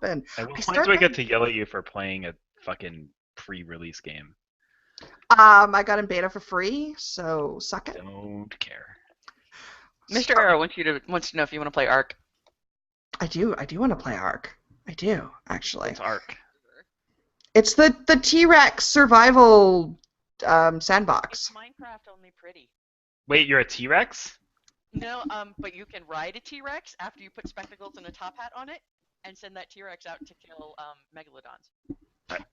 And At what I point do started. I get to yell at you for playing a fucking pre-release game? I got in beta for free, so suck it. Don't care. Mr. Arrow wants to know if you want to play Ark. I do want to play Ark. I do, actually. What's Ark? It's the T-Rex survival sandbox. It's Minecraft only pretty. Wait, you're a T-Rex? No, but you can ride a T-Rex after you put spectacles and a top hat on it, and send that T-Rex out to kill megalodons.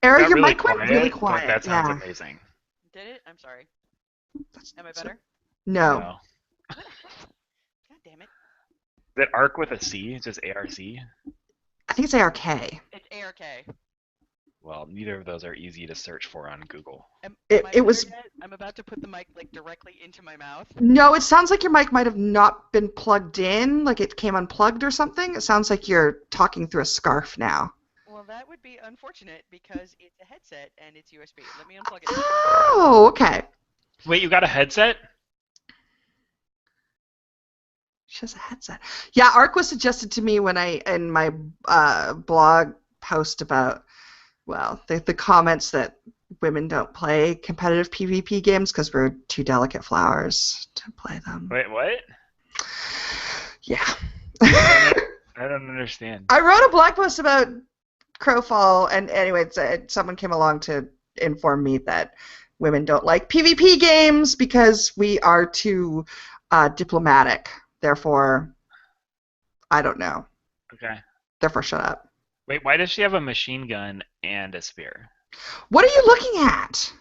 Eric, Got your really mic went really quiet. That sounds yeah. amazing. Did it? I'm sorry. Am I better? No. No. God damn it. Is it Ark with a C? Just A-R-C? I think it's ARK. It's ARK. Well, neither of those are easy to search for on Google. It was. I'm about to put the mic like directly into my mouth. No, it sounds like your mic might have not been plugged in, like it came unplugged or something. It sounds like you're talking through a scarf now. Well, that would be unfortunate because it's a headset and it's USB. Let me unplug it. Oh, okay. Wait, you got a headset? She has a headset. Yeah, Ark was suggested to me when in my blog post about, well, the comments that women don't play competitive PvP games because we're too delicate flowers to play them. Wait, what? Yeah. I don't understand. I wrote a blog post about Crowfall, and anyway, someone came along to inform me that women don't like PvP games because we are too diplomatic. Therefore, I don't know. Okay. Therefore, shut up. Wait, why does she have a machine gun and a spear? What are you looking at?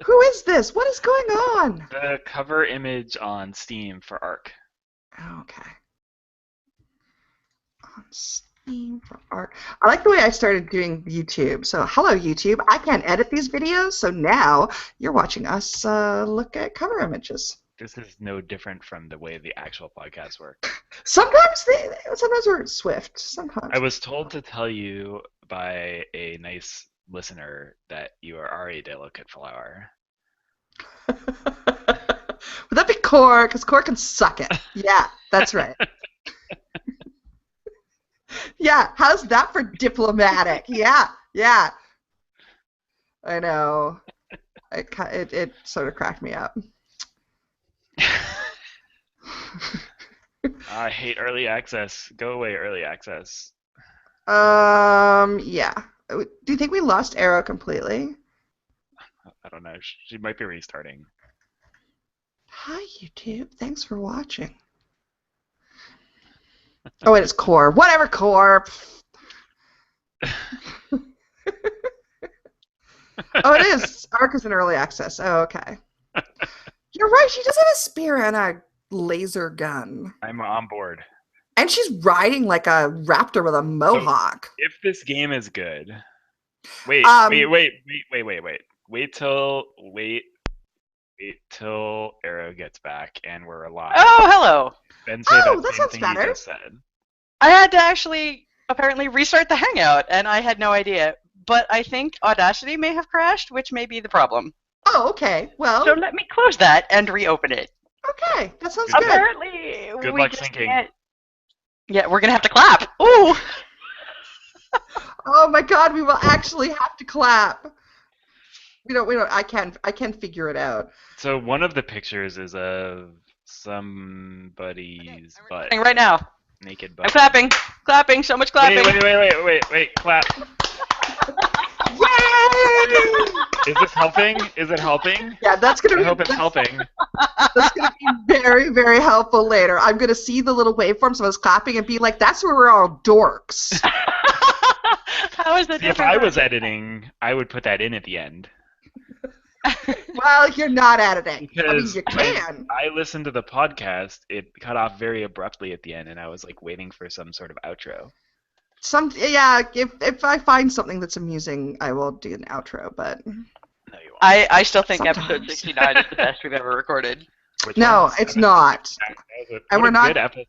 Who is this? What is going on? The cover image on Steam for Ark. Okay. On Steam for Ark. I like the way I started doing YouTube. So, hello, YouTube. I can't edit these videos, so now you're watching us look at cover images. This is no different from the way the actual podcasts work. Sometimes we're swift. Sometimes. I was told to tell you by a nice listener that you are a delicate flower. Would that be Core? Because Core can suck it. Yeah, that's right. Yeah, how's that for diplomatic? Yeah. I know. It sort of cracked me up. I hate early access. Go away, early access. Yeah. Do you think we lost Arrow completely? I don't know. She might be restarting. Hi, YouTube. Thanks for watching. Oh, wait, it's Core. Whatever, Core. Oh, it is. Ark is in early access. Oh, okay. You're right. She does have a spear and a laser gun. I'm on board. And she's riding like a raptor with a mohawk. So, if this game is good, wait till Arrow gets back and we're alive. Oh, hello. Then say Oh, that that same sounds thing better. you just said. I had to actually apparently restart the Hangout, and I had no idea. But I think Audacity may have crashed, which may be the problem. Oh, okay. Well, So let me close that and reopen it. okay. That sounds Good. good. Apparently, Good we luck just syncing. can't. Yeah, we're gonna have to clap. Ooh. Oh my God, we will actually have to clap. We don't. I can't figure it out. So one of the pictures is of somebody's butt. Right now. Naked I'm butt. clapping, so much clapping. Wait, clap. Yay! Is this helping? Is it helping? Yeah, that's gonna. I hope it's helping. That's gonna be very, very helpful later. I'm gonna see the little waveforms of us clapping and be like, "That's where we're all dorks." How is that See, if different? I was editing, I would put that in at the end. Well, you're not editing. I mean, Because you when can. I listened to the podcast, it cut off very abruptly at the end, and I was like waiting for some sort of outro. Yeah. If I find something that's amusing, I will do an outro. But No, you won't. I still think Sometimes. episode 69 is the best we've ever recorded. Which no, one? it's not. What And we're a not- good episode.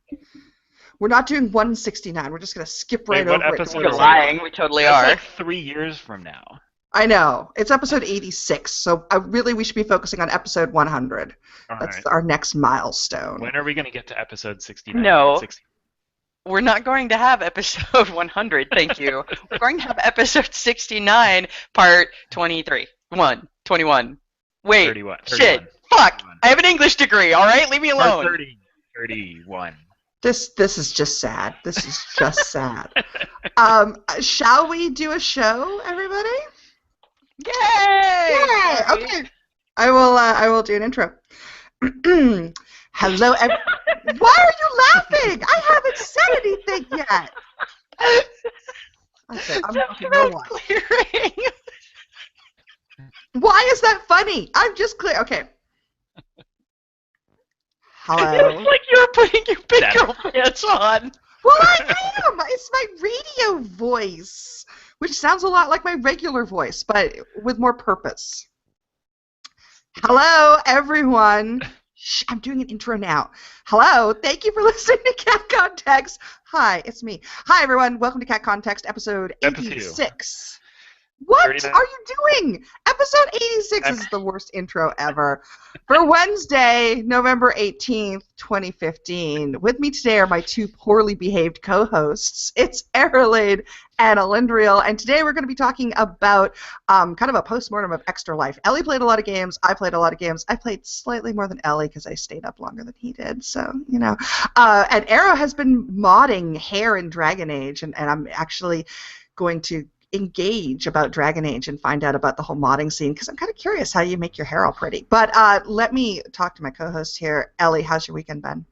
We're not doing 169. We're just gonna skip right Wait, what over it. episode You're is it? lying. We totally That's are. like 3 years from now. I know. It's episode 86. So we should be focusing on episode 100. All That's right. our next milestone. When are we going to get to episode 69? No. 60? we're not going to have episode 100, thank you. We're going to have episode 69, part 23. 21. Wait, 31. shit, 31. fuck! 31. I have an English degree, alright? Leave me Part alone. 30. 31. This is just sad. This is just sad. Shall we do a show, everybody? Yay! Yay! Sorry. Okay. I will do an intro. Hello. Why are you laughing? I haven't said anything yet. Okay, okay, no one. Clearing. Why is that funny? I'm just clear. Okay. Hello. It's like you're putting your big girl pants on. Well, I am. It's my radio voice, which sounds a lot like my regular voice, but with more purpose. Hello, everyone. Shh, I'm doing an intro now. Hello, thank you for listening to Cat Context. Hi, it's me. Hi, everyone. Welcome to Cat Context, episode 86. What 39. are you doing? Episode 86 is the worst intro ever. For Wednesday, November 18th, 2015. With me today are my two poorly behaved co-hosts. It's Erlade and Alindriel, and today we're going to be talking about kind of a postmortem of Extra Life. Ellie played a lot of games. I played a lot of games. I played slightly more than Ellie because I stayed up longer than he did, so, you know. And Arrow has been modding hair in Dragon Age, and I'm actually going to engage about Dragon Age and find out about the whole modding scene because I'm kind of curious how you make your hair all pretty. But let me talk to my co-host here. Ellie, how's your weekend been?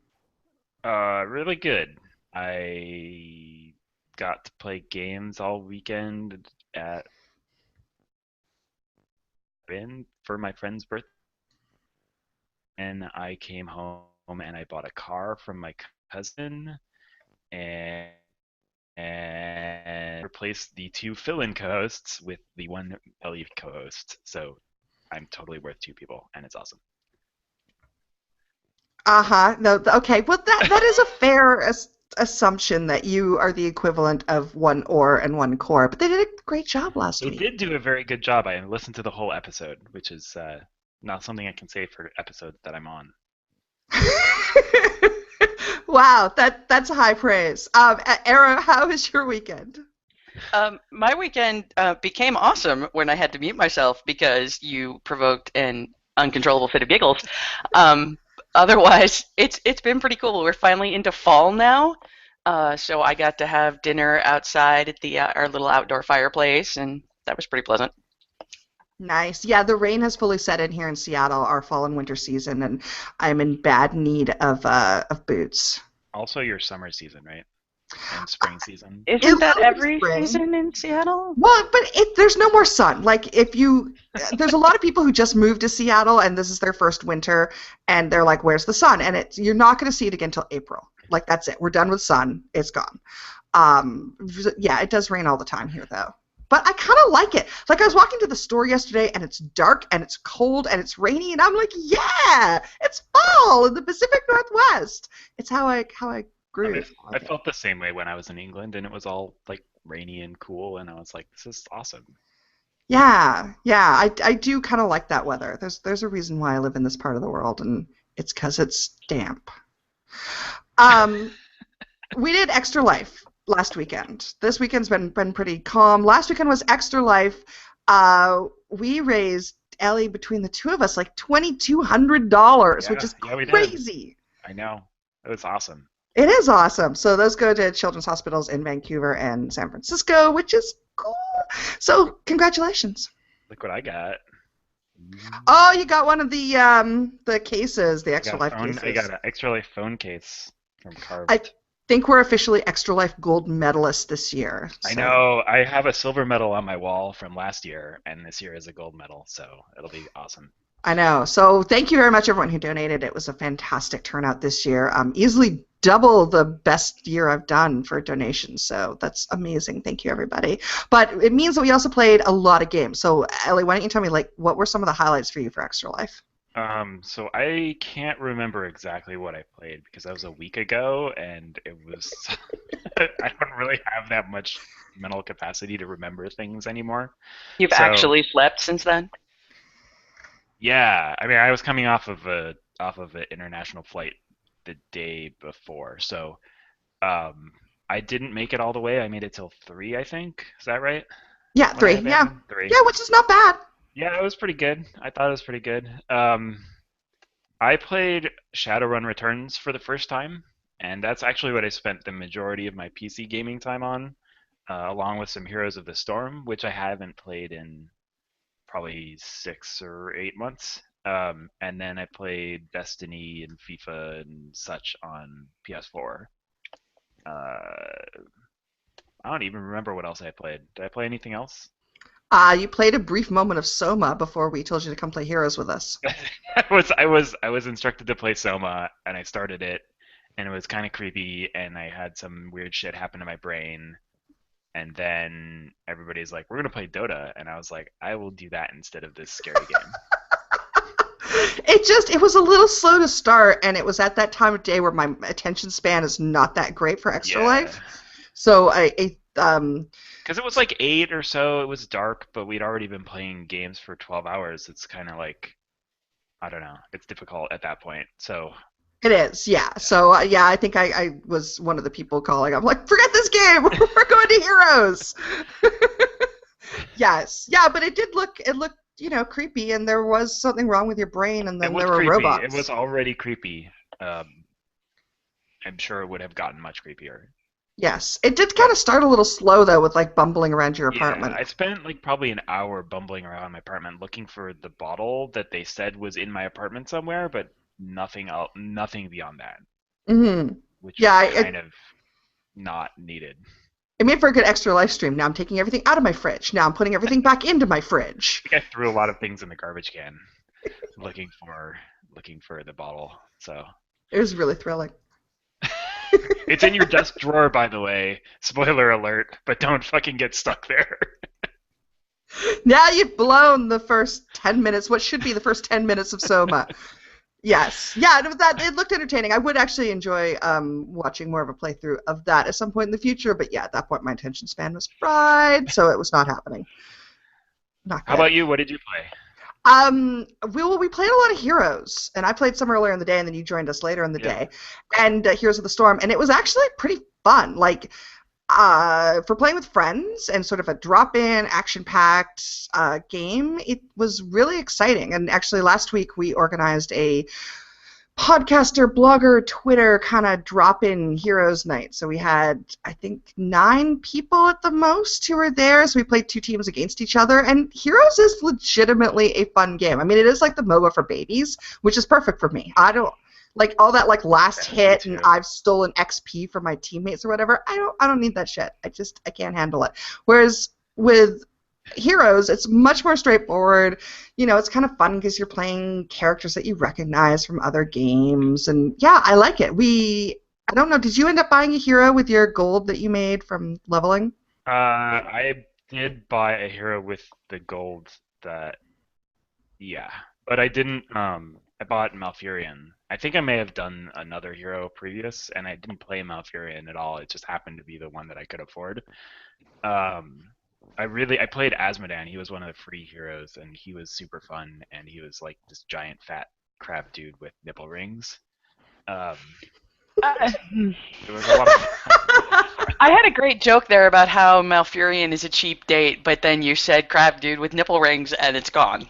Really good. I got to play games all weekend for my friend's birthday, and I came home and I bought a car from my cousin and replaced the two fill-in co-hosts with the one Ellie co-host. So I'm totally worth two people, and it's awesome. No, okay. Well, that is a fair assumption that you are the equivalent of one ore and one core, but they did a great job last They week. did do a very good job. I listened to the whole episode, which is not something I can say for episodes that I'm on. Wow, that's high praise. Arrow, how was your weekend? My weekend became awesome when I had to mute myself because you provoked an uncontrollable fit of giggles. Otherwise, it's been pretty cool. We're finally into fall now, so I got to have dinner outside at our little outdoor fireplace, and that was pretty pleasant. Nice. Yeah, the rain has fully set in here in Seattle, our fall and winter season, and I'm in bad need of boots. Also, your summer season, right? And spring season. Isn't that every season in Seattle? Well, but there's no more sun. Like, there's a lot of people who just moved to Seattle, and this is their first winter, and they're like, where's the sun? And you're not going to see it again until April. Like, that's it. We're done with sun. It's gone. Yeah, it does rain all the time here, though. But I kind of like it. Like, I was walking to the store yesterday, and it's dark, and it's cold, and it's rainy, and I'm like, yeah, it's fall in the Pacific Northwest. It's how I grew. I felt the same way when I was in England, and it was all like rainy and cool, and I was like, this is awesome. Yeah, I do kind of like that weather. There's a reason why I live in this part of the world, and it's because it's damp. We did Extra Life last weekend. This weekend's been pretty calm. Last weekend was Extra Life. We raised, Ellie, between the two of us, like $2,200, which is crazy. I know. It was awesome. It is awesome. So those go to children's hospitals in Vancouver and San Francisco, which is cool. So congratulations. Look what I got. Oh, you got one of the cases, the Extra Life cases. I got an Extra Life phone case from Carved. I think we're officially Extra Life gold medalists this year. So. I know. I have a silver medal on my wall from last year, and this year is a gold medal, so it'll be awesome. I know. So thank you very much, everyone who donated. It was a fantastic turnout this year. Easily double the best year I've done for donations. So that's amazing. Thank you, everybody. But it means that we also played a lot of games. So Ellie, why don't you tell me, like, what were some of the highlights for you for Extra Life? So I can't remember exactly what I played because that was a week ago, and it was I don't really have that much mental capacity to remember things anymore. You've actually slept since then? Yeah, I mean, I was coming off of an international flight the day before, so I didn't make it all the way. I made it till 3, I think. Is that right? Yeah, When I 3. Yeah. abandoned? 3. Yeah, which is not bad. Yeah, it was pretty good. I thought it was pretty good. I played Shadowrun Returns for the first time, and that's actually what I spent the majority of my PC gaming time on, along with some Heroes of the Storm, which I haven't played in probably 6 or 8 months. And then I played Destiny and FIFA and such on PS4. I don't even remember what else I played. Did I play anything else? You played a brief moment of Soma before we told you to come play Heroes with us. I was instructed to play Soma, and I started it, and it was kind of creepy, and I had some weird shit happen to my brain, and then everybody's like, "We're gonna play Dota," and I was like, "I will do that instead of this scary game." It was a little slow to start, and it was at that time of day where my attention span is not that great for Extra Yeah, Life. So because it was like 8 or so. It was dark, but we'd already been playing games for 12 hours. It's kind of like I don't know. It's difficult at that point. So it is, yeah. yeah, So yeah, I think I was one of the people calling. I'm like, forget this game. We're going to Heroes. Yes, yeah, but it looked creepy, and there was something wrong with your brain, and it then was there were creepy. It was robots. already creepy. Um, I'm sure it would have gotten much creepier. Yes, it did kind But of start a little slow though, with like bumbling around your yeah, apartment. I spent like probably an hour bumbling around my apartment looking for the bottle that they said was in my apartment somewhere, but nothing else, nothing beyond that, Hmm. which Yeah, was kind of not needed. it made for a good extra live stream. Now I'm taking everything out of my fridge. Now I'm putting everything back into my fridge. I think I threw a lot of things in the garbage can looking for the bottle. So It was really thrilling. it's in your desk drawer, by the way. Spoiler alert, but don't fucking get stuck there. Now you've blown the first 10 minutes, what should be the first 10 minutes of Soma. Yes. Yeah, it looked entertaining. I would actually enjoy watching more of a playthrough of that at some point in the future, but yeah, at that point my attention span was fried, so it was not happening. Not How good. about you? What did you play? We played a lot of Heroes, and I played some earlier in the day, and then you joined us later in the Yeah. day, and Heroes of the Storm, and it was actually pretty fun. Like, for playing with friends and sort of a drop-in, action-packed game, it was really exciting. And actually, last week we organized a podcaster, blogger, Twitter kind of drop-in Heroes night. So we had, I think, 9 people at the most who were there. So we played 2 teams against each other. And Heroes is legitimately a fun game. I mean, it is like the MOBA for babies, which is perfect for me. I don't like all that like last Yeah, me hit and too. I've stolen XP from my teammates or whatever. I don't need that shit. I can't handle it. Whereas with Heroes, it's much more straightforward. It's kind of fun because you're playing characters that you recognize from other games, and yeah, I like it. I don't know, did you end up buying a hero with your gold that you made from leveling? I did buy a hero with the gold that, yeah, but I didn't. I bought Malfurion. I think I may have done another hero previous, and I didn't play Malfurion at all. It just happened to be the one that I could afford. Um, I played Asmodan. He was one of the free heroes, and he was super fun. And he was like this giant fat crab dude with nipple rings. Um, Uh, it was a lot of I had a great joke there about how Malfurion is a cheap date, but then you said crab dude with nipple rings and it's gone.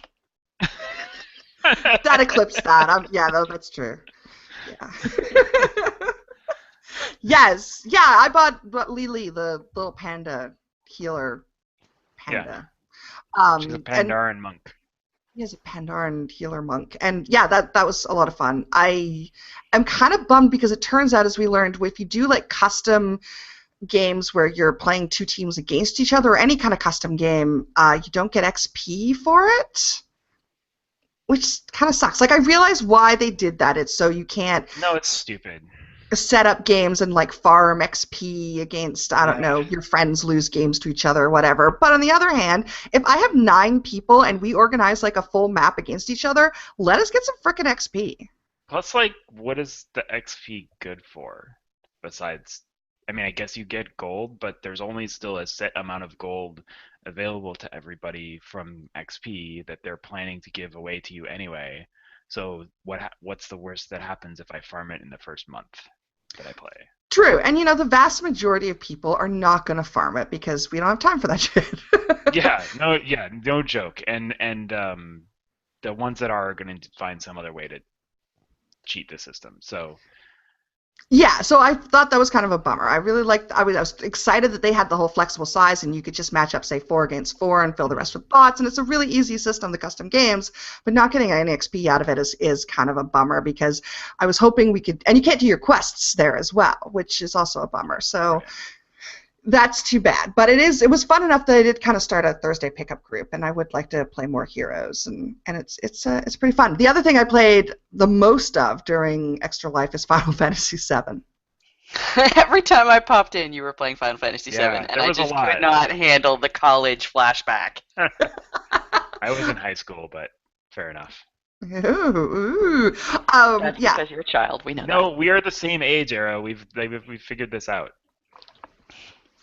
That eclipsed that. Yeah, no, that's true. Yeah. Yes, yeah, I bought Lily, the little panda healer yeah. panda. She's a And Pandaren monk. he has a Pandaren healer monk, and yeah, that was a lot of fun. I am kind of bummed because it turns out, as we learned, if you do like custom games where you're playing 2 teams against each other, or any kind of custom game, you don't get XP for it, which kind of sucks. Like, I realize why they did that. It's so you can't No, it's stupid. set up games and like farm XP against, I don't Yeah. know, your friends lose games to each other or whatever. But on the other hand, if I have 9 people and we organize like a full map against each other, let us get some frickin' XP. Plus, like, what is the XP good for? Besides, I mean, I guess you get gold, but there's only still a set amount of gold available to everybody from XP that they're planning to give away to you anyway. So what's the worst that happens if I farm it in the first month that I play? True, and the vast majority of people are not going to farm it because we don't have time for that shit. No joke. And the ones that are going to find some other way to cheat the system. So Yeah, so I thought that was kind of a bummer. I really liked. I was excited that they had the whole flexible size, and you could just match up, say, 4 against 4, and fill the rest with bots. And it's a really easy system, the custom games. But not getting any XP out of it is kind of a bummer because I was hoping we could. And you can't do your quests there as well, which is also a bummer. So right. that's too bad. But it was fun enough that I did kind of start a Thursday pickup group, and I would like to play more heroes, and it's pretty fun. The other thing I played the most of during Extra Life is Final Fantasy VII. Every time I popped in, you were playing Final Fantasy VII, Yeah, and there I was a just lot. could not handle the college flashback. I was in high school, but fair enough. Ooh. That's Yeah. because you're a child. We know No, that. we are the same age, Arrow. We've figured this out.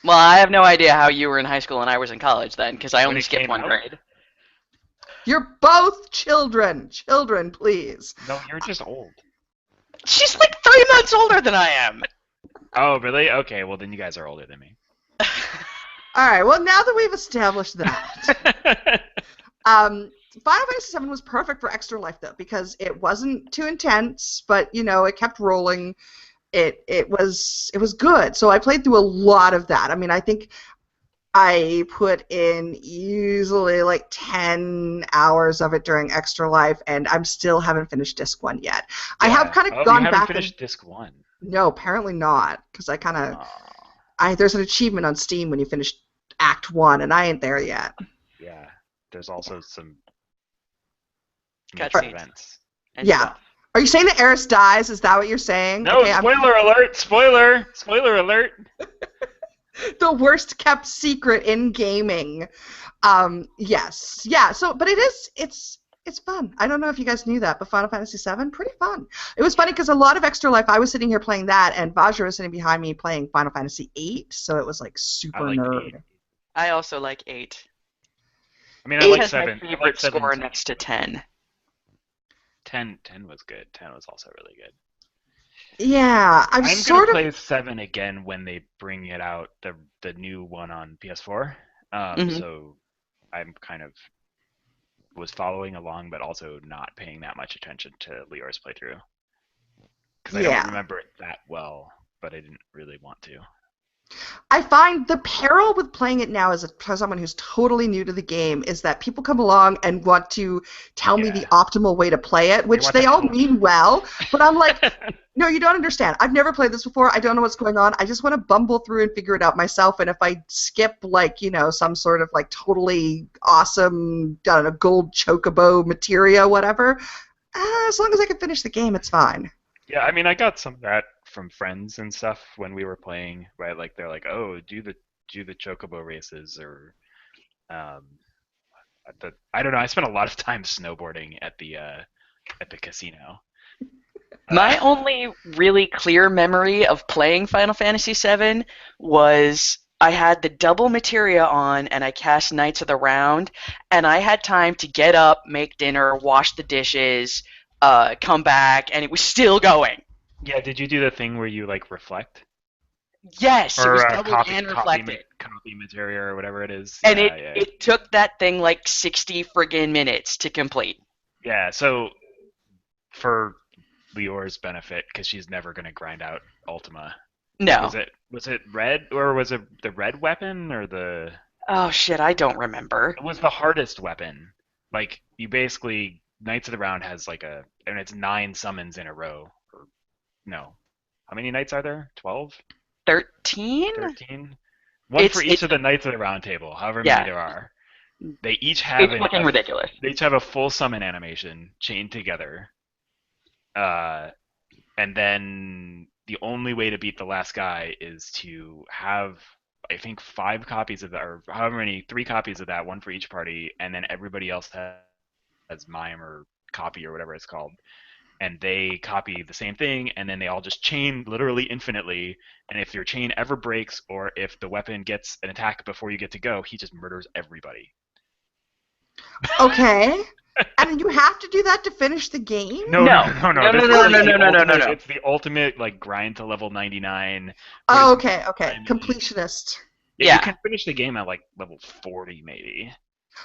Well, I have no idea how you were in high school and I was in college then, because I When only it skipped came one out? grade. You're both children. Children, please. No, you're just old. She's like 3 months older than I am. Oh, really? Okay, well then you guys are older than me. All right. Well, now that we've established that, Final Fantasy VII was perfect for Extra Life though because it wasn't too intense, but it kept rolling. It was good. So I played through a lot of that. I mean, I think I put in easily like 10 hours of it during Extra Life, and I still haven't finished Disc 1 yet. I have kind of you gone haven't back finished Disc 1. no, apparently not, because I kind of Aw. there's an achievement on Steam when you finish Act 1, and I ain't there yet. Yeah, there's also some major Cutscenes. events. And Yeah. stuff. Are you saying that Eris dies? Is that what you're saying? No, Okay, spoiler alert! Spoiler alert! the worst kept secret in gaming. Yes, yeah. So, but it's fun. I don't know if you guys knew that, but Final Fantasy VII, pretty fun. It was funny because a lot of Extra Life, I was sitting here playing that, and Vajra was sitting behind me playing Final Fantasy VIII. So it was like super I like nerd. 8. I also like 8. I mean, I 8 like has 7. my I like favorite 7 score too. next to 10. 10 was good. 10 was also really good. Yeah, I'm gonna play 7 again when they bring it out, the new one on PS4. Mhm. So I'm kind of was following along, but also not paying that much attention to Lior's playthrough because I don't Yeah. remember it that well, but I didn't really want to. I find the peril with playing it now as someone who's totally new to the game is that people come along and want to tell me the Yeah. optimal way to play it, which want they to all help. mean well, but I'm like, no, you don't understand. I've never played this before. I don't know what's going on. I just want to bumble through and figure it out myself, and if I skip, like, some sort of, like, totally awesome, I don't know, gold chocobo materia, whatever, as long as I can finish the game, it's fine. Yeah, I mean, I got some of that from friends and stuff when we were playing, right? Like they're like, "Oh, do the chocobo races," or um, I don't know. I spent a lot of time snowboarding at the casino. My only really clear memory of playing Final Fantasy VII was I had the double materia on and I cast Knights of the Round, and I had time to get up, make dinner, wash the dishes, come back, and it was still going. Yeah, did you do the thing where you like reflect Yes, it was or doubled and reflected. copy materia or whatever it is? And Yeah, it took that thing like 60 friggin' minutes to complete. yeah. So for Lior's benefit, because she's never gonna grind out Ultima. No. Was it red or was it the red weapon or the? Oh shit, I don't remember. It was the hardest weapon. Like you basically Knights of the Round has and it's 9 summons in a row. Or no, how many knights are there? 12? 13? 13? One for each of the Knights of the Round Table, however many Yeah. there are. They each have It's looking ridiculous. They each have a full summon animation chained together. And then the only way to beat the last guy is to have, I think, 5 copies of that, or however many, 3 copies of that, one for each party, and then everybody else has mime or copy or whatever it's called. And they copy the same thing, and then they all just chain literally infinitely. And if your chain ever breaks, or if the weapon gets an attack before you get to go, he just murders everybody. Okay. And you have to do that to finish the game? No, No. no, no, no. No, This no, is no, like no, the no, no, no, no, ultimate. no. It's the ultimate like grind to level 99. Put Oh, as okay, much okay. time in. Completionist. Yeah, you Yeah. can finish the game at like level 40 maybe.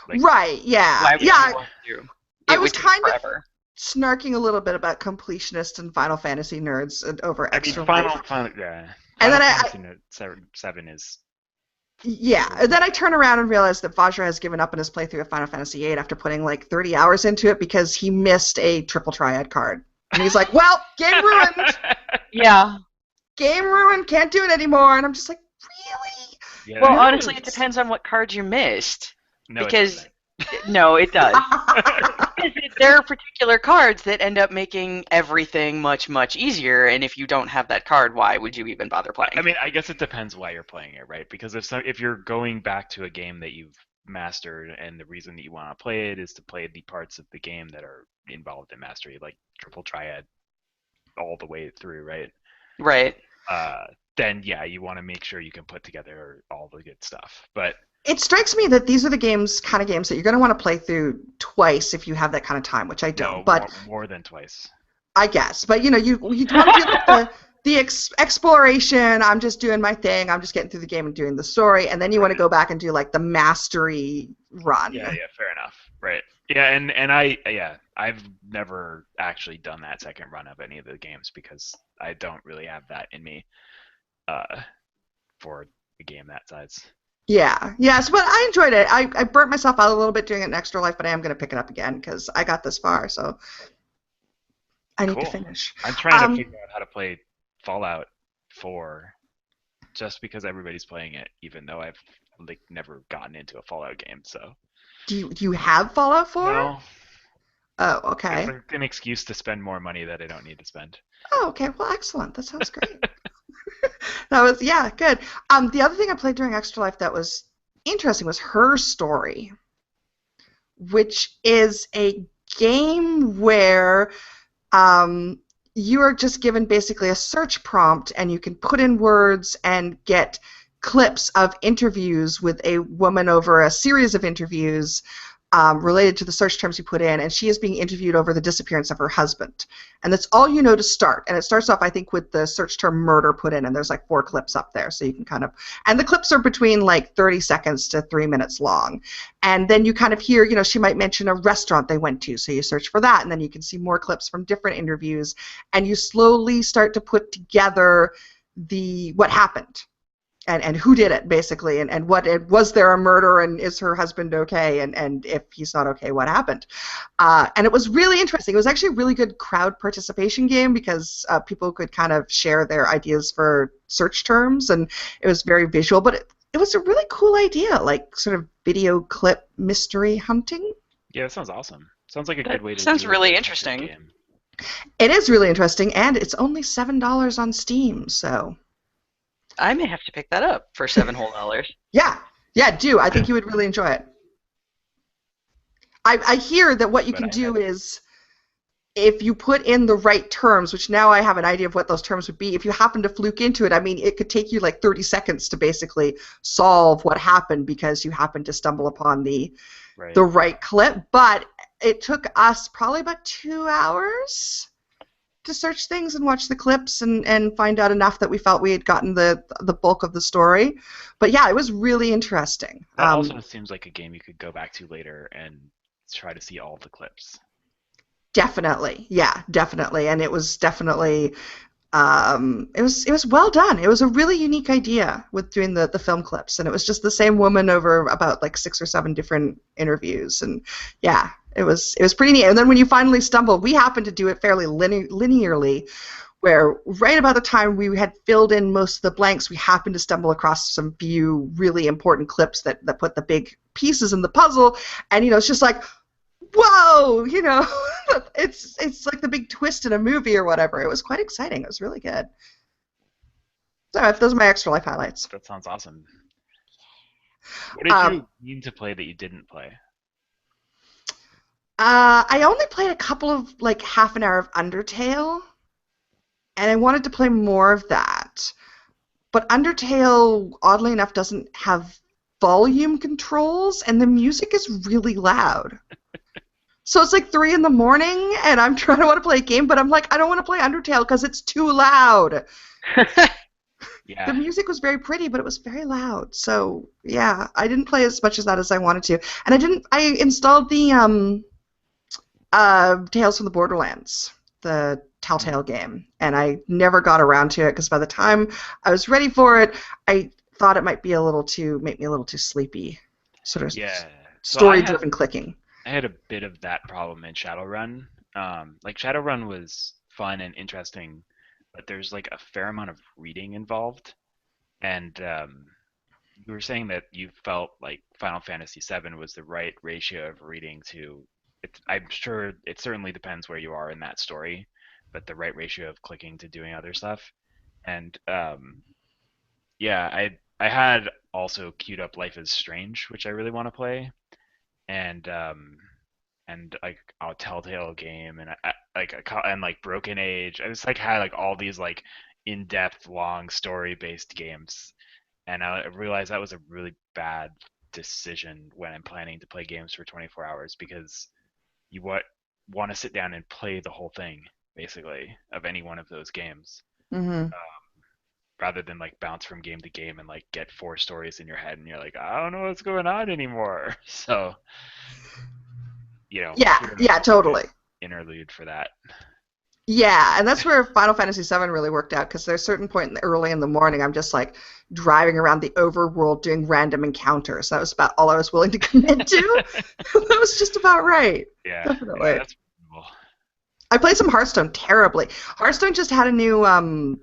Like, Right, yeah. Why would Yeah, you want to? I It was would take kind of forever. snarking a little bit about completionist and Final Fantasy nerds over I mean, Extra Life. yeah, And Final then Fantasy Seven is yeah, and then I turn around and realize that Vajra has given up in his playthrough of Final Fantasy VIII after putting like 30 hours into it because he missed a triple triad card. And he's like, well, game ruined. Yeah. Game ruined. Can't do it anymore. And I'm just like, really? Yeah, Well, that- honestly, it Nerds. depends on what cards you missed. no, it Because doesn't. no, it does. Because there are particular cards that end up making everything much, much easier, and if you don't have that card, why would you even bother playing? I mean, I guess it depends why you're playing it, right? Because if you're going back to a game that you've mastered, and the reason that you want to play it is to play the parts of the game that are involved in mastery, like triple triad, all the way through, right? Right. Then yeah, you want to make sure you can put together all the good stuff. But It strikes me that these are the kind of games that you're going to want to play through twice if you have that kind of time, which I don't. no, But more than twice. I guess. But you want to do like the exploration. I'm just doing my thing. I'm just getting through the game and doing the story, and then you want to go back and do like the mastery run. Yeah, fair enough. Right. Yeah, I've never actually done that second run of any of the games because I don't really have that in me for a game that size. Yeah, yes, but I enjoyed it. I burnt myself out a little bit doing it in Extra Life, but I am going to pick it up again because I got this far, so I need to Cool. finish. I'm trying to figure out how to play Fallout 4 just because everybody's playing it, even though I've like never gotten into a Fallout game. So Do you have Fallout 4? no, Oh, okay. it's an excuse to spend more money that I don't need to spend. Oh, okay. Well, excellent. That sounds great. That was good. The other thing I played during Extra Life that was interesting was Her Story, which is a game where you are just given basically a search prompt and you can put in words and get clips of interviews with a woman over a series of interviews related to the search terms you put in, and she is being interviewed over the disappearance of her husband. And that's all you know to start. And it starts off, I think, with the search term murder put in, and there's like 4 clips up there, so you can kind of, and the clips are between like 30 seconds to 3 minutes long. And then you kind of hear, she might mention a restaurant they went to, so you search for that, and then you can see more clips from different interviews, and you slowly start to put together what happened. And who did it, basically, and was there a murder, and is her husband okay, and if he's not okay, what happened? And it was really interesting. It was actually a really good crowd participation game because people could kind of share their ideas for search terms, and it was very visual, but it was a really cool idea, like sort of video clip mystery hunting. Yeah, that sounds awesome. Sounds like a That good way to sounds do really a interesting. game. It is really interesting, and it's only $7 on Steam, so I may have to pick that up for $7 whole. yeah, do. I think you would really enjoy it. I hear that what you can do is, if you put in the right terms, which now I have an idea of what those terms would be, if you happen to fluke into it, I mean, it could take you like 30 seconds to basically solve what happened because you happened to stumble upon the right clip. But it took us probably about 2 hours to search things and watch the clips and find out enough that we felt we had gotten the bulk of the story. But yeah, it was really interesting. That also seems like a game you could go back to later and try to see all the clips. Definitely, yeah, definitely, and it was definitely it was well done. It was a really unique idea with doing the film clips, and it was just the same woman over about like 6 or 7 different interviews, and yeah, it was pretty neat. And then when you finally stumbled, we happened to do it fairly linearly, where right about the time we had filled in most of the blanks, we happened to stumble across some few really important clips that put the big pieces in the puzzle, and it's just like, whoa, it's like the big twist in a movie or whatever. It was quite exciting. It was really good. So those are my Extra Life highlights. That sounds awesome. What did you mean to play that you didn't play? I only played a couple of like half an hour of Undertale, and I wanted to play more of that. But Undertale, oddly enough, doesn't have volume controls, and the music is really loud. So it's like 3 in the morning, and I'm trying to want to play a game, but I'm like, I don't want to play Undertale because it's too loud. Yeah. The music was very pretty, but it was very loud. So yeah, I didn't play as much as that as I wanted to, and I installed the Tales from the Borderlands, the Telltale game, and I never got around to it because by the time I was ready for it, I thought it might be make me a little too sleepy. Sort of Yeah. So story-driven clicking. I had a bit of that problem in Shadowrun. Like Shadowrun was fun and interesting, but there's like a fair amount of reading involved. And you were saying that you felt like Final Fantasy VII was the right ratio of reading to. I'm sure it certainly depends where you are in that story, but the right ratio of clicking to doing other stuff. And yeah, I had also queued up Life is Strange, which I really want to play, and like a Telltale game, and and like Broken Age. I just like had like all these like in-depth, long story-based games, and I realized that was a really bad decision when I'm planning to play games for 24 hours because you want to sit down and play the whole thing basically of any one of those games Mm-hmm. rather than like bounce from game to game and like get 4 stories in your head and you're like, I don't know what's going on anymore. So, Yeah, pretty much yeah, just like totally. an interlude for that. Yeah, and that's where Final Fantasy VII really worked out because there's a certain point early in the morning I'm just like driving around the overworld doing random encounters. That was about all I was willing to commit to. That was just about right. Yeah, Definitely. that's cool. I played some Hearthstone terribly. Hearthstone just had a new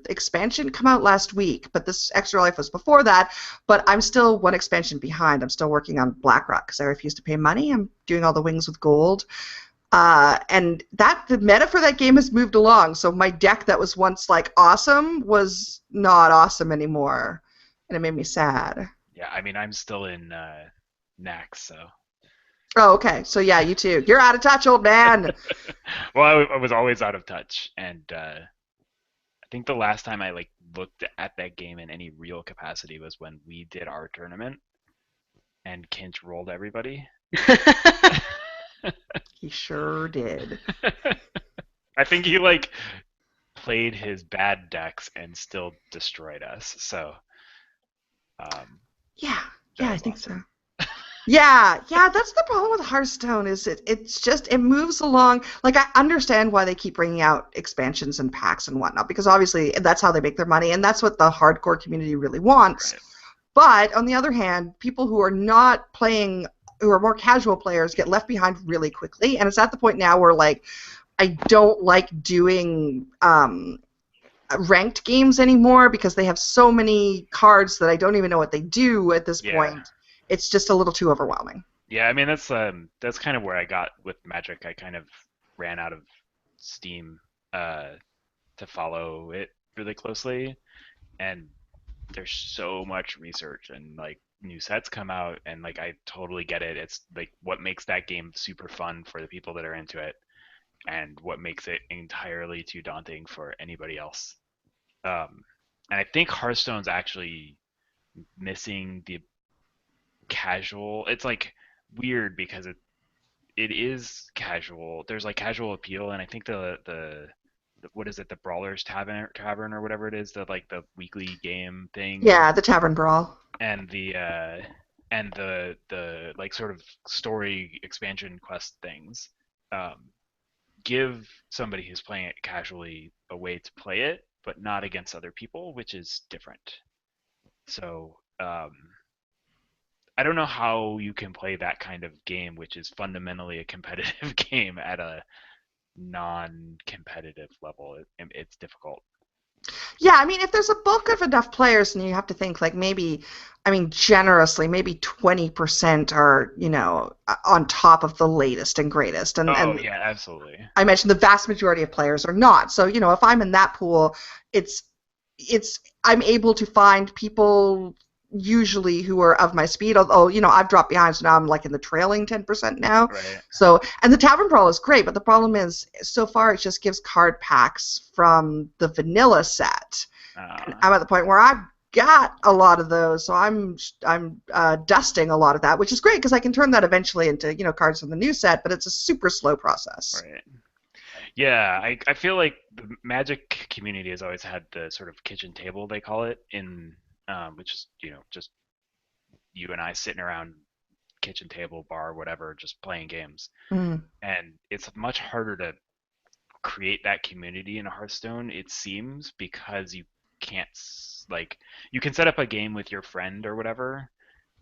expansion come out last week, but this Extra Life was before that. But I'm still one expansion behind. I'm still working on Blackrock because I refuse to pay money. I'm doing all the Wings with Gold. And the meta for that game has moved along. So my deck that was once like awesome was not awesome anymore, and it made me sad. Yeah, I mean, I'm still in Nax, so. Oh, okay. So yeah, you too. You're out of touch, old man. Well, I was always out of touch, and I think the last time I like looked at that game in any real capacity was when we did our tournament, and Kint rolled everybody. He sure did. I think he like played his bad decks and still destroyed us. So, Yeah, that I was think awesome. so. Yeah, that's the problem with Hearthstone is it moves along. Like I understand why they keep bringing out expansions and packs and whatnot because obviously that's how they make their money and that's what the hardcore community really wants. Right. But on the other hand, people who are not playing, who are more casual players, get left behind really quickly. And it's at the point now where like I don't like doing ranked games anymore because they have so many cards that I don't even know what they do at this point. It's just a little too overwhelming. Yeah, I mean that's kind of where I got with Magic. I kind of ran out of steam to follow it really closely, and there's so much research and like new sets come out, and like I totally get it. It's like what makes that game super fun for the people that are into it, and what makes it entirely too daunting for anybody else. And I think Hearthstone's actually missing the casual. It's like weird because it is casual. There's like casual appeal, and I think the what is it, the Brawlers Tavern or whatever it is, the weekly game thing. Yeah, the Tavern Brawl. And the like sort of story expansion quest things give somebody who's playing it casually a way to play it, but not against other people, which is different. So I don't know how you can play that kind of game, which is fundamentally a competitive game, at a non-competitive level. It's difficult. Yeah, I mean, if there's a bulk of enough players, and you have to think like maybe, I mean, generously, maybe 20% are, on top of the latest and greatest. And Yeah, absolutely. I mentioned the vast majority of players are not. So, if I'm in that pool, it's I'm able to find people usually who are of my speed, although, I've dropped behind, so now I'm like in the trailing 10% now. Right. So, and the Tavern Brawl is great, but the problem is, so far it just gives card packs from the vanilla set. And I'm at the point where got a lot of those, so I'm dusting a lot of that, which is great because I can turn that eventually into cards from the new set, but it's a super slow process. Right. Yeah, I feel like the Magic community has always had the sort of kitchen table they call it in which is just you and I sitting around kitchen table bar whatever just playing games, Mm. and it's much harder to create that community in Hearthstone, it seems, because you can't like you can set up a game with your friend or whatever,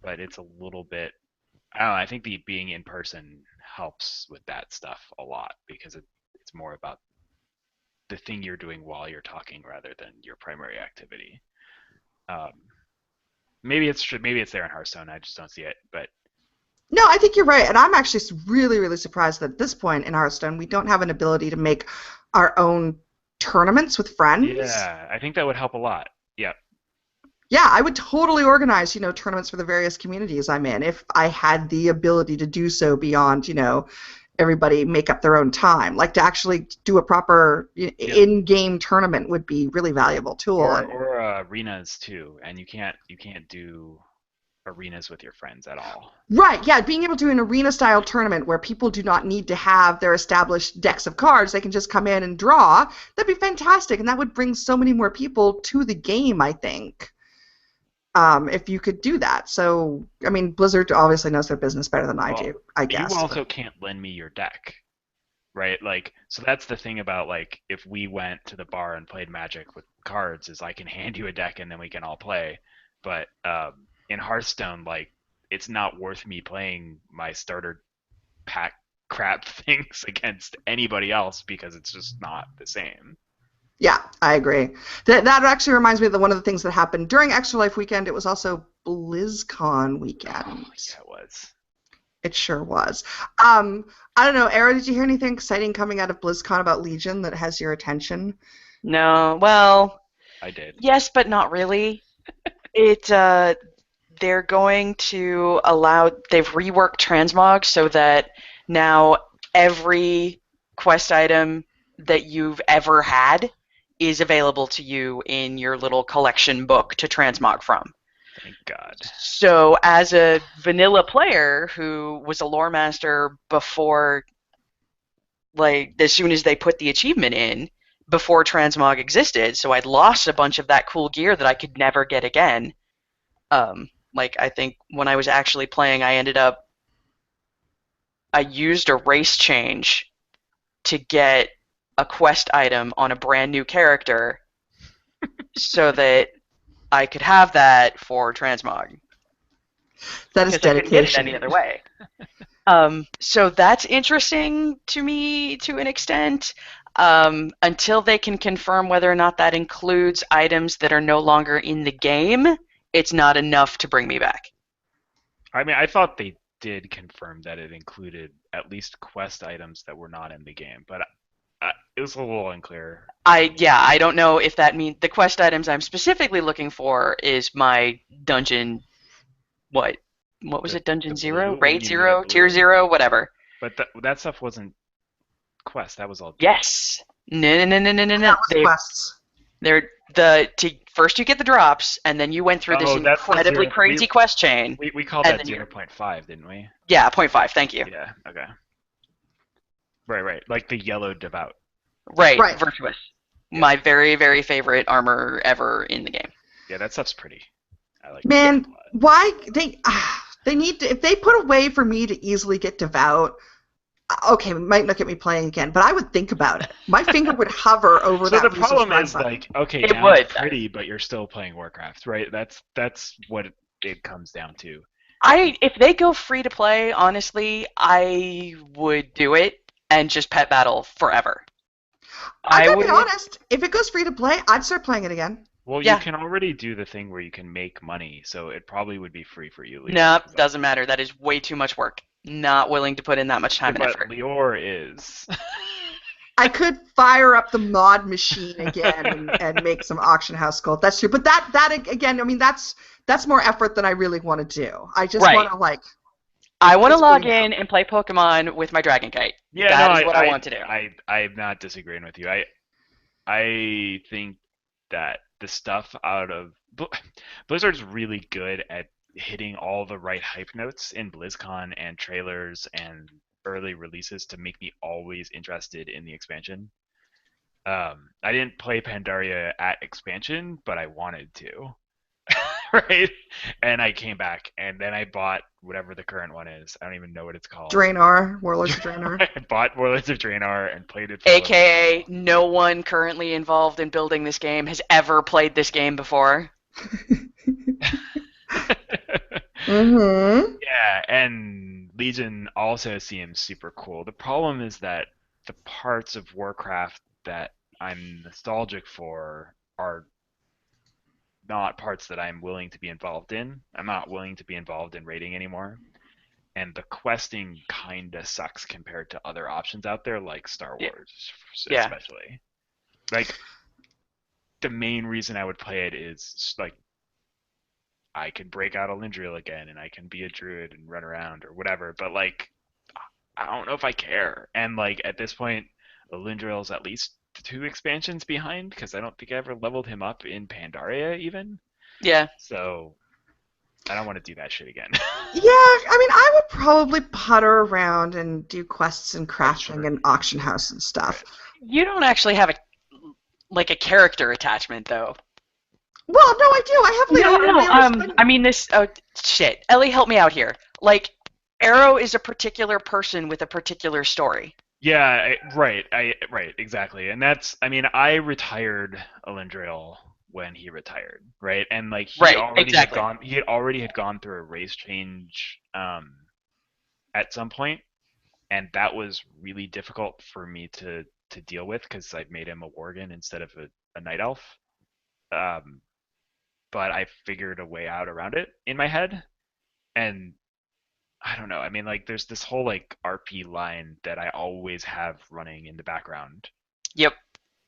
but it's a little bit. I don't know. I think the being in person helps with that stuff a lot because it's more about the thing you're doing while you're talking rather than your primary activity. Um, maybe it's there in Hearthstone. I just don't see it. But No, I think you're right, and I'm actually really, really surprised that at this point in Hearthstone we don't have an ability to make our own tournaments with friends. yeah, I think that would help a lot. Yeah. Yeah, I would totally organize, tournaments for the various communities I'm in if I had the ability to do so beyond, everybody make up their own time. Like to actually do a proper in-game tournament would be really valuable tool. Or arenas too, and you can't do arenas with your friends at all. Right, yeah, being able to do an arena-style tournament where people do not need to have their established decks of cards, they can just come in and draw, that'd be fantastic, and that would bring so many more people to the game, I think, if you could do that. So, I mean, Blizzard obviously knows their business better than I do, I guess. You also can't lend me your deck, right? Like, so that's the thing about, like, if we went to the bar and played Magic with cards, is I can hand you a deck and then we can all play. But in Hearthstone, like, it's not worth me playing my starter pack crap things against anybody else because it's just not the same. Yeah, I agree. That actually reminds me of one of the things that happened during Extra Life Weekend. It was also BlizzCon weekend. Oh, yeah, it was. It sure was. I don't know, Era, did you hear anything exciting coming out of BlizzCon about Legion that has your attention? No, well, I did. yes, but not really. They're going to they've reworked transmog so that now every quest item that you've ever had is available to you in your little collection book to transmog from. Thank God. So as a vanilla player who was a lore master before, like, as soon as they put the achievement in, before transmog existed, so I'd lost a bunch of that cool gear that I could never get again. Like, I think when I was actually playing, I used a race change to get a quest item on a brand new character so that I could have that for transmog. That is Because I couldn't get it dedication. any other way. So that's interesting to me to an extent. Until they can confirm whether or not that includes items that are no longer in the game, it's not enough to bring me back. I mean, I thought they did confirm that it included at least quest items that were not in the game, but it was a little unclear. I don't know if that means the quest items I'm specifically looking for is my dungeon. What was it? Dungeon 0, raid 0, tier 0, whatever. But that stuff wasn't quest. That was all. Yes. No. That was quests. First you get the drops, and then you went through this incredibly crazy quest chain. We called that 0.5, didn't we? Yeah, 0.5. Thank you. Yeah. Okay. Right. Like the yellow devout. Right. Virtuous. Yeah. My very, very favorite armor ever in the game. Yeah, that stuff's pretty. I like. Man, why they need to, if they put a way for me to easily get devout. Okay, might look at me playing again, but I would think about it. My finger would hover over that. So the problem is, like, okay, now it's pretty, but you're still playing Warcraft, right? That's what it comes down to. If they go free to play, honestly, I would do it and just pet battle forever. I gotta be honest, if it goes free to play, I'd start playing it again. Well, you can already do the thing where you can make money, so it probably would be free for you. No, doesn't matter. That is way too much work. Not willing to put in that much time and effort. Lior is. I could fire up the mod machine again and make some auction house gold. That's true, but that again, I mean, that's more effort than I really want to do. I just want to I want to log in and play Pokemon with my Dragon Kite. Yeah, that is what I want to do. I'm not disagreeing with you. I think that the stuff out of Blizzard's really good at hitting all the right hype notes in BlizzCon and trailers and early releases to make me always interested in the expansion. I didn't play Pandaria at expansion, but I wanted to, right? And I came back, and then I bought whatever the current one is. I don't even know what it's called. Draenor, Warlords of Draenor. I bought Warlords of Draenor and played it for a little AKA, no one currently involved in building this game has ever played this game before. Mm-hmm. Yeah, and Legion also seems super cool. The problem is that the parts of Warcraft that I'm nostalgic for are not parts that I'm willing to be involved in. I'm not willing to be involved in raiding anymore. And the questing kinda sucks compared to other options out there, like Star Yeah. Wars, Yeah. especially. Like, the main reason I would play it is like I can break out Elendriel again and I can be a druid and run around or whatever, but like I don't know if I care. And like at this point, Elendriel's at least 2 expansions behind because I don't think I ever leveled him up in Pandaria even. Yeah. So I don't want to do that shit again. Yeah, I mean, I would probably putter around and do quests and crafting Sure. and auction house and stuff. You don't actually have a character attachment though. Well, no, I do. I have Leor. No. Leor's been- I mean this. Oh shit, Ellie, help me out here. Like, Arrow is a particular person with a particular story. Yeah, right, exactly. And that's, I mean, I retired Elendriel when he retired, right? And like Right, exactly. he had already had gone through a race change at some point, and that was really difficult for me to deal with because I made him a worgen instead of a night elf. Um, but I figured a way out around it in my head, and I don't know. I mean, like, there's this whole like RP line that I always have running in the background. Yep.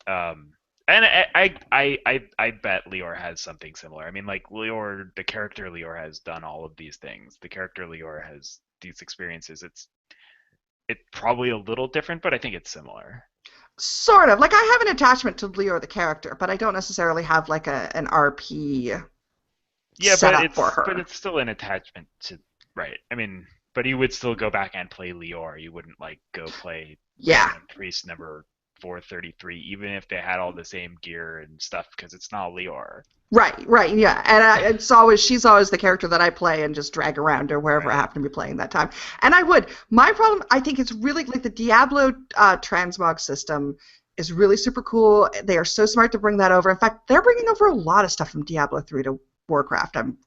And I bet Leor has something similar. I mean, like Leor, the character Leor has done all of these things. The character Leor has these experiences. It's probably a little different, but I think it's similar. Sort of. Like, I have an attachment to Leor the character, but I don't necessarily have like an RP Yeah, set but up it's for her. but it's still an attachment to right. I mean, but you would still go back and play Leor. You wouldn't like go play Yeah. Priest number 433, even if they had all the same gear and stuff, because it's not Leor. Right, yeah. And she's always the character that I play and just drag around or wherever I happen to be playing that time. And I would. My problem, I think it's really, like the Diablo transmog system is really super cool. They are so smart to bring that over. In fact, they're bringing over a lot of stuff from Diablo 3 to Warcraft. I'm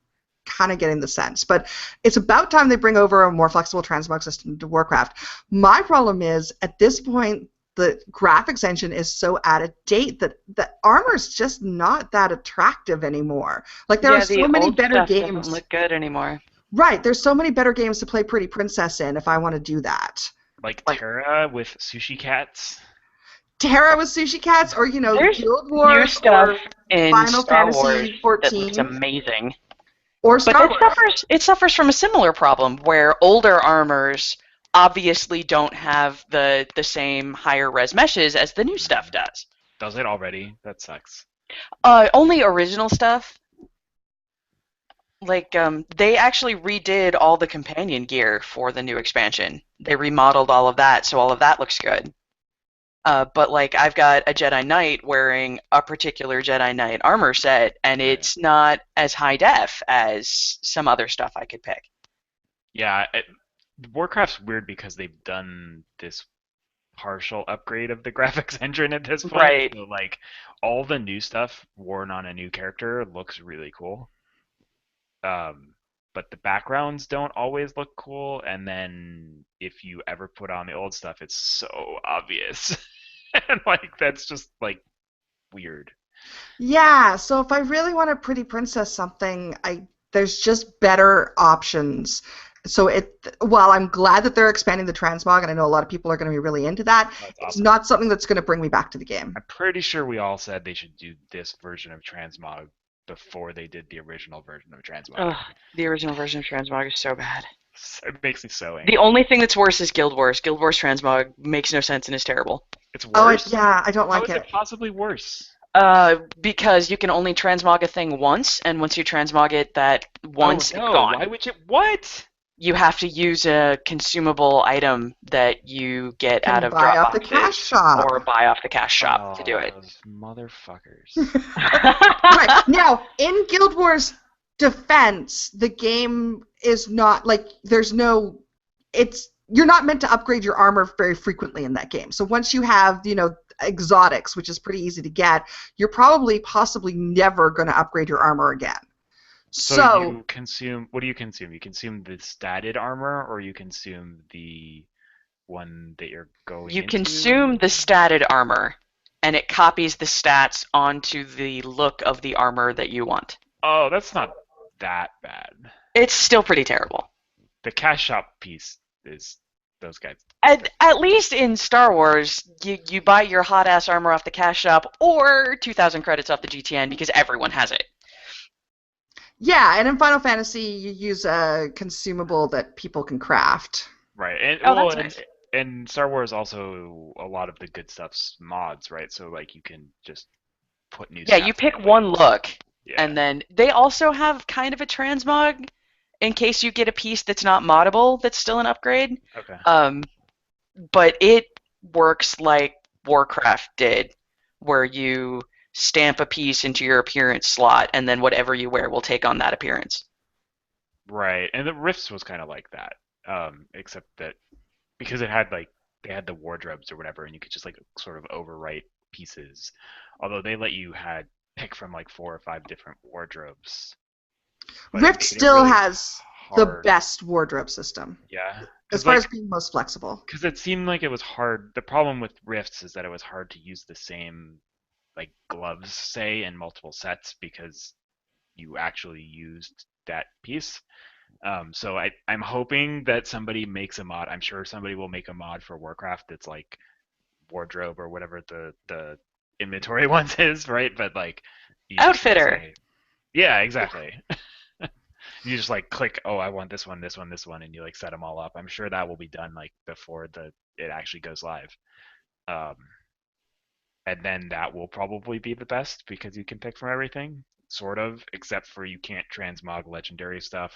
kind of getting the sense. But it's about time they bring over a more flexible transmog system to Warcraft. My problem is, at this point, the graphics engine is so out of date that the armor's just not that attractive anymore. Like, there are so many better games. Doesn't look good anymore. Right, there's so many better games to play Pretty Princess in if I want to do that. Like Terra with sushi cats. Terra with sushi cats, or There's Guild new Wars, stuff or in Final Star Fantasy Wars that 14, looks amazing. or But Star Wars. it suffers from a similar problem where older armors obviously don't have the same higher res meshes as the new stuff does. Does it already? That sucks. Only original stuff. Like, they actually redid all the companion gear for the new expansion. They remodeled all of that, so all of that looks good. But like, I've got a Jedi Knight wearing a particular Jedi Knight armor set, and it's not as high def as some other stuff I could pick. Yeah, Warcraft's weird because they've done this partial upgrade of the graphics engine at this point. Right. So, like, all the new stuff worn on a new character looks really cool. But the backgrounds don't always look cool, and then if you ever put on the old stuff, it's so obvious. And like that's just like weird. Yeah, so if I really want a Pretty Princess something, there's just better options. So while I'm glad that they're expanding the transmog, and I know a lot of people are going to be really into that, That's it's awesome. not something that's going to bring me back to the game. I'm pretty sure we all said they should do this version of transmog before they did the original version of transmog. Ugh, the original version of transmog is so bad. It makes me so angry. The only thing that's worse is Guild Wars. Guild Wars transmog makes no sense and is terrible. It's worse. Yeah, I don't How like is it. it possibly worse? Because you can only transmog a thing once, and once you transmog it that once, Oh it's no! gone. Why would you? What? You have to use a consumable item that you get out Can of buy drop off the cash boxes shop. or buy off the cash shop to do Oh, it. those motherfuckers. Right. Now, in Guild Wars' defense, the game is not like you're not meant to upgrade your armor very frequently in that game. So once you have, exotics, which is pretty easy to get, you're probably possibly never going to upgrade your armor again. So So you consume. What do you consume? You consume the statted armor, or you consume the one that you're going You into? consume the statted armor, and it copies the stats onto the look of the armor that you want. Oh, that's not that bad. It's still pretty terrible. The cash shop piece is those guys. At least in Star Wars, you buy your hot ass armor off the cash shop or 2,000 credits off the GTN because everyone has it. yeah, and in Final Fantasy, you use a consumable that people can craft. Right. And Oh, well, that's nice. and Star Wars also a lot of the good stuff's mods, right? So like you can just put new Yeah, stats you pick on one it. look, Yeah. and then they also have kind of a transmog in case you get a piece that's not moddable that's still an upgrade. Okay. But it works like Warcraft did, where you stamp a piece into your appearance slot, and then whatever you wear will take on that appearance. Right. And the Rifts was kind of like that. Except that because it had like they had the wardrobes or whatever, and you could just like sort of overwrite pieces. Although they let you had pick from like 4 or 5 different wardrobes. But it Rift made it still really has the hard. best wardrobe system, Yeah. as Because far like as being most flexible. because it seemed like it was hard. The problem with Rifts is that it was hard to use the same like gloves, say, in multiple sets because you actually used that piece. So I'm hoping that somebody makes a mod. I'm sure somebody will make a mod for Warcraft that's like wardrobe or whatever the inventory ones is, right? But like you just like Outfitter. say, yeah, exactly. You just like click, oh, I want this one, this one, this one, and you like set them all up. I'm sure that will be done like before it actually goes live. Um, and then that will probably be the best because you can pick from everything, sort of, except for you can't transmog legendary stuff.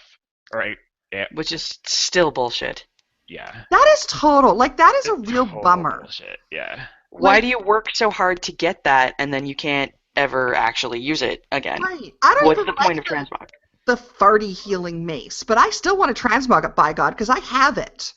Or yeah, Which is still bullshit. yeah, That is total. Like, that is a real total bummer. bullshit. Yeah, Why Like, do you work so hard to get that and then you can't ever actually use it again? right. I don't What's even the point like of transmog? the farty healing mace, but I still want to transmog it, by God, because I have it.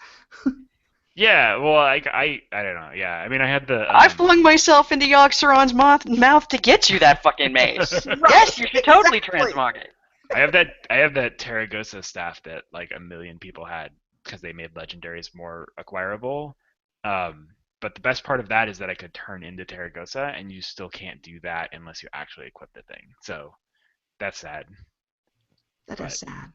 yeah. Well, I don't know. Yeah, I mean, I had the I flung myself into Yogg-Saron's mouth to get you that fucking mace. Yes, you should totally exactly. transmog it. I have that Terragosa staff that like a million people had because they made legendaries more acquirable. But the best part of that is that I could turn into Terragosa, and you still can't do that unless you actually equip the thing. So that's sad. That But is sad.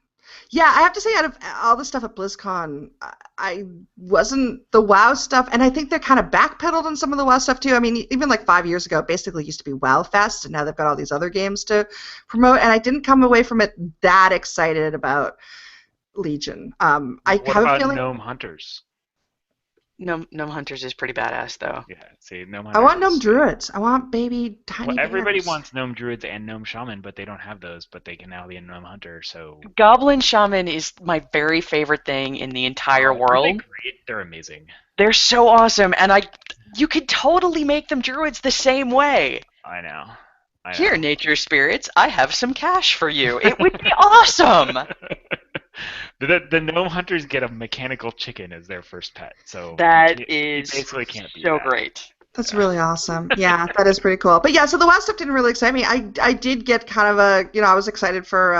Yeah, I have to say, out of all the stuff at BlizzCon, I wasn't the WoW stuff, and I think they're kind of backpedaled on some of the WoW stuff too. I mean, even like 5 years ago, it basically used to be WoW Fest, and now they've got all these other games to promote, and I didn't come away from it that excited about Legion. I what have a about feeling Gnome Hunters? Gnome Hunters is pretty badass, though. Yeah, see, Gnome I Hunters want is Gnome sweet. Druids. I want baby Well, tiny everybody bears. wants Gnome Druids and Gnome Shaman, but they don't have those, but they can now be a Gnome Hunter, so... Goblin Shaman is my very favorite thing in the entire Oh, aren't they world. great? They're amazing. They're so awesome, and you could totally make them druids the same way. I know. I know. Here, nature spirits, I have some cash for you. It would be awesome. The gnome hunters get a mechanical chicken as their first pet, so That you is basically can't beat so that. great. That's really awesome. Yeah, that is pretty cool. But yeah, so the WoW stuff didn't really excite me. I did get kind of I was excited for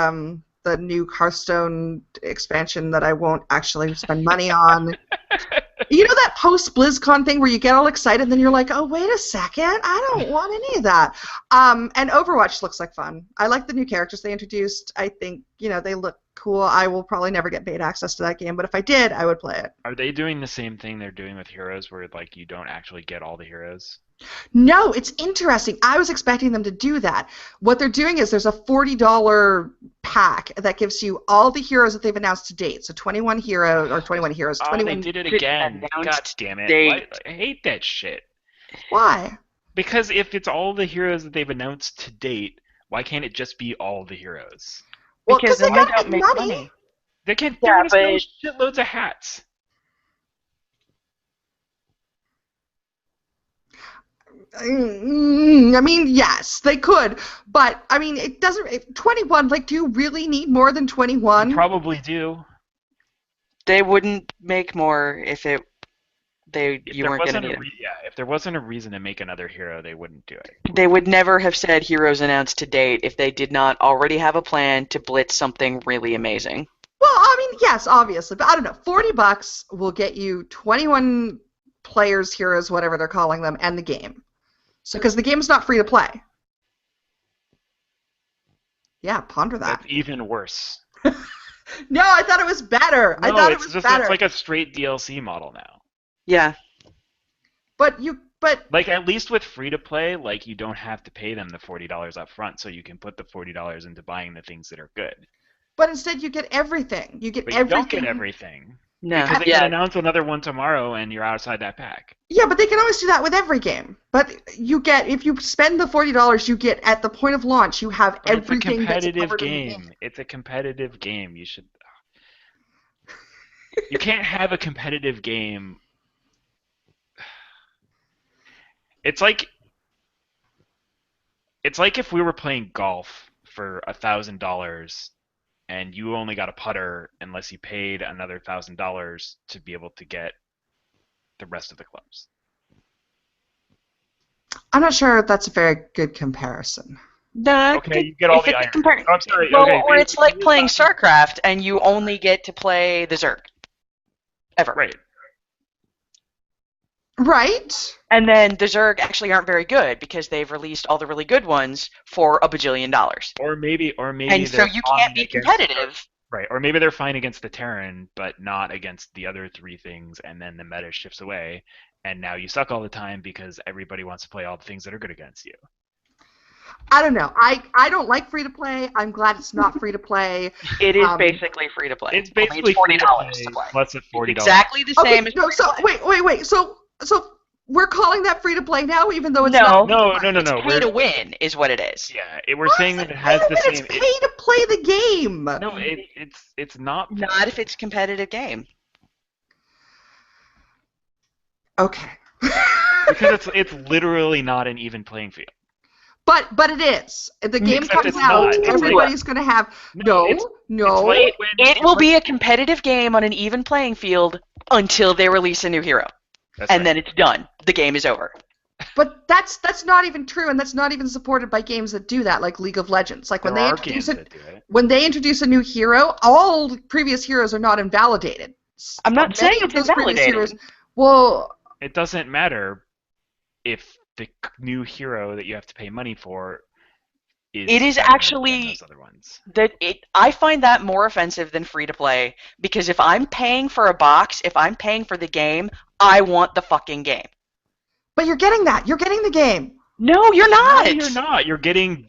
the new Hearthstone expansion that I won't actually spend money on. You know that post BlizzCon thing where you get all excited and then you're like, oh, wait a second, I don't want any of that. And Overwatch looks like fun. I like the new characters they introduced. I think, they look cool. I will probably never get paid access to that game, but if I did, I would play it. Are they doing the same thing they're doing with Heroes, where like you don't actually get all the heroes? No, it's interesting. I was expecting them to do that. What they're doing is there's a $40 pack that gives you all the heroes that they've announced to date. So 21 heroes, or 21 heroes, Oh, 21... they did it Did again. announce God damn it! date. I hate that shit. Why? Because if it's all the heroes that they've announced to date, why can't it just be all the heroes? Well, Because because they then they gotta don't make make money. money. They can't. Yeah, They're gonna but sell shitloads of hats. I mean, yes, they could, but I mean, it doesn't. 21. Like, do you really need more than You 21? probably do. they wouldn't make more if If you there weren't going to wasn't need a them. if there wasn't a reason to make another hero, they wouldn't do it. They would never have said heroes announced to date if they did not already have a plan to blitz something really amazing. Well, I mean, yes, obviously, but I don't know. $40 will get you 21 players, heroes, whatever they're calling them, and the game. So, because the game's not free to play. Yeah, ponder that. That's even worse. No, I thought it was better. I No, thought it it's was just better. it's like a straight DLC model now. Yeah. But Like at least with free to play, like you don't have to pay them the $40 up front, so you can put the $40 into buying the things that are good. but instead you get everything. You get But you everything. don't get everything. No. Because they Yeah. can announce another one tomorrow and you're outside that pack. Yeah, but they can always do that with every game. But you get, if you spend the $40, you get at the point of launch, you have But everything that's it's a competitive covered in the game. game. It's a competitive game. You can't have a competitive game. It's like if we were playing golf for $1,000 and you only got a putter unless you paid another $1,000 to be able to get the rest of the clubs. I'm not sure if that's a very good comparison. No, Okay, you get all if the it's iron. compared, Oh, I'm sorry. well, Okay, or it's like playing not- StarCraft and you only get to play the Zerg. Ever. Right. Right? And then the Zerg actually aren't very good because they've released all the really good ones for a bajillion dollars. Or maybe And so they're you fine can't be against- competitive. Right, or maybe they're fine against the Terran, but not against the other three things, and then the meta shifts away, and now you suck all the time because everybody wants to play all the things that are good against you. I don't know. I don't like free to play. I'm glad it's not free to play. It is basically free to play. It's Only basically $40 to play. plus a $40. Exactly the Okay, same as no, free to so play. wait. So we're calling that free to play now, even though it's No. not. No. It's pay we're- to win is what it is. Yeah, we're saying that it has the It's same. pay to play the game. No, it's not. Not if it's a competitive game. Okay. Because it's literally not an even playing field. But it is. The game Except comes it's out. not. It's Everybody's going to have no. it's No. like when- It will be a competitive game on an even playing field until they release a new hero. That's And right. then it's done. The game is over. But that's not even true, and that's not even supported by games that do that, like League of Legends. Like when There they are introduce games it, that do it. when they introduce a new hero, all previous heroes are not invalidated. I'm not Many saying of it's those previous invalidated. heroes- well, It doesn't matter if the new hero that you have to pay money for is It is better than actually- those other ones. I find that more offensive than free to play because if I'm paying for a box, if I'm paying for the game, I want the fucking game. but you're getting that. You're getting the game. No, you're not. No, you're not. You're getting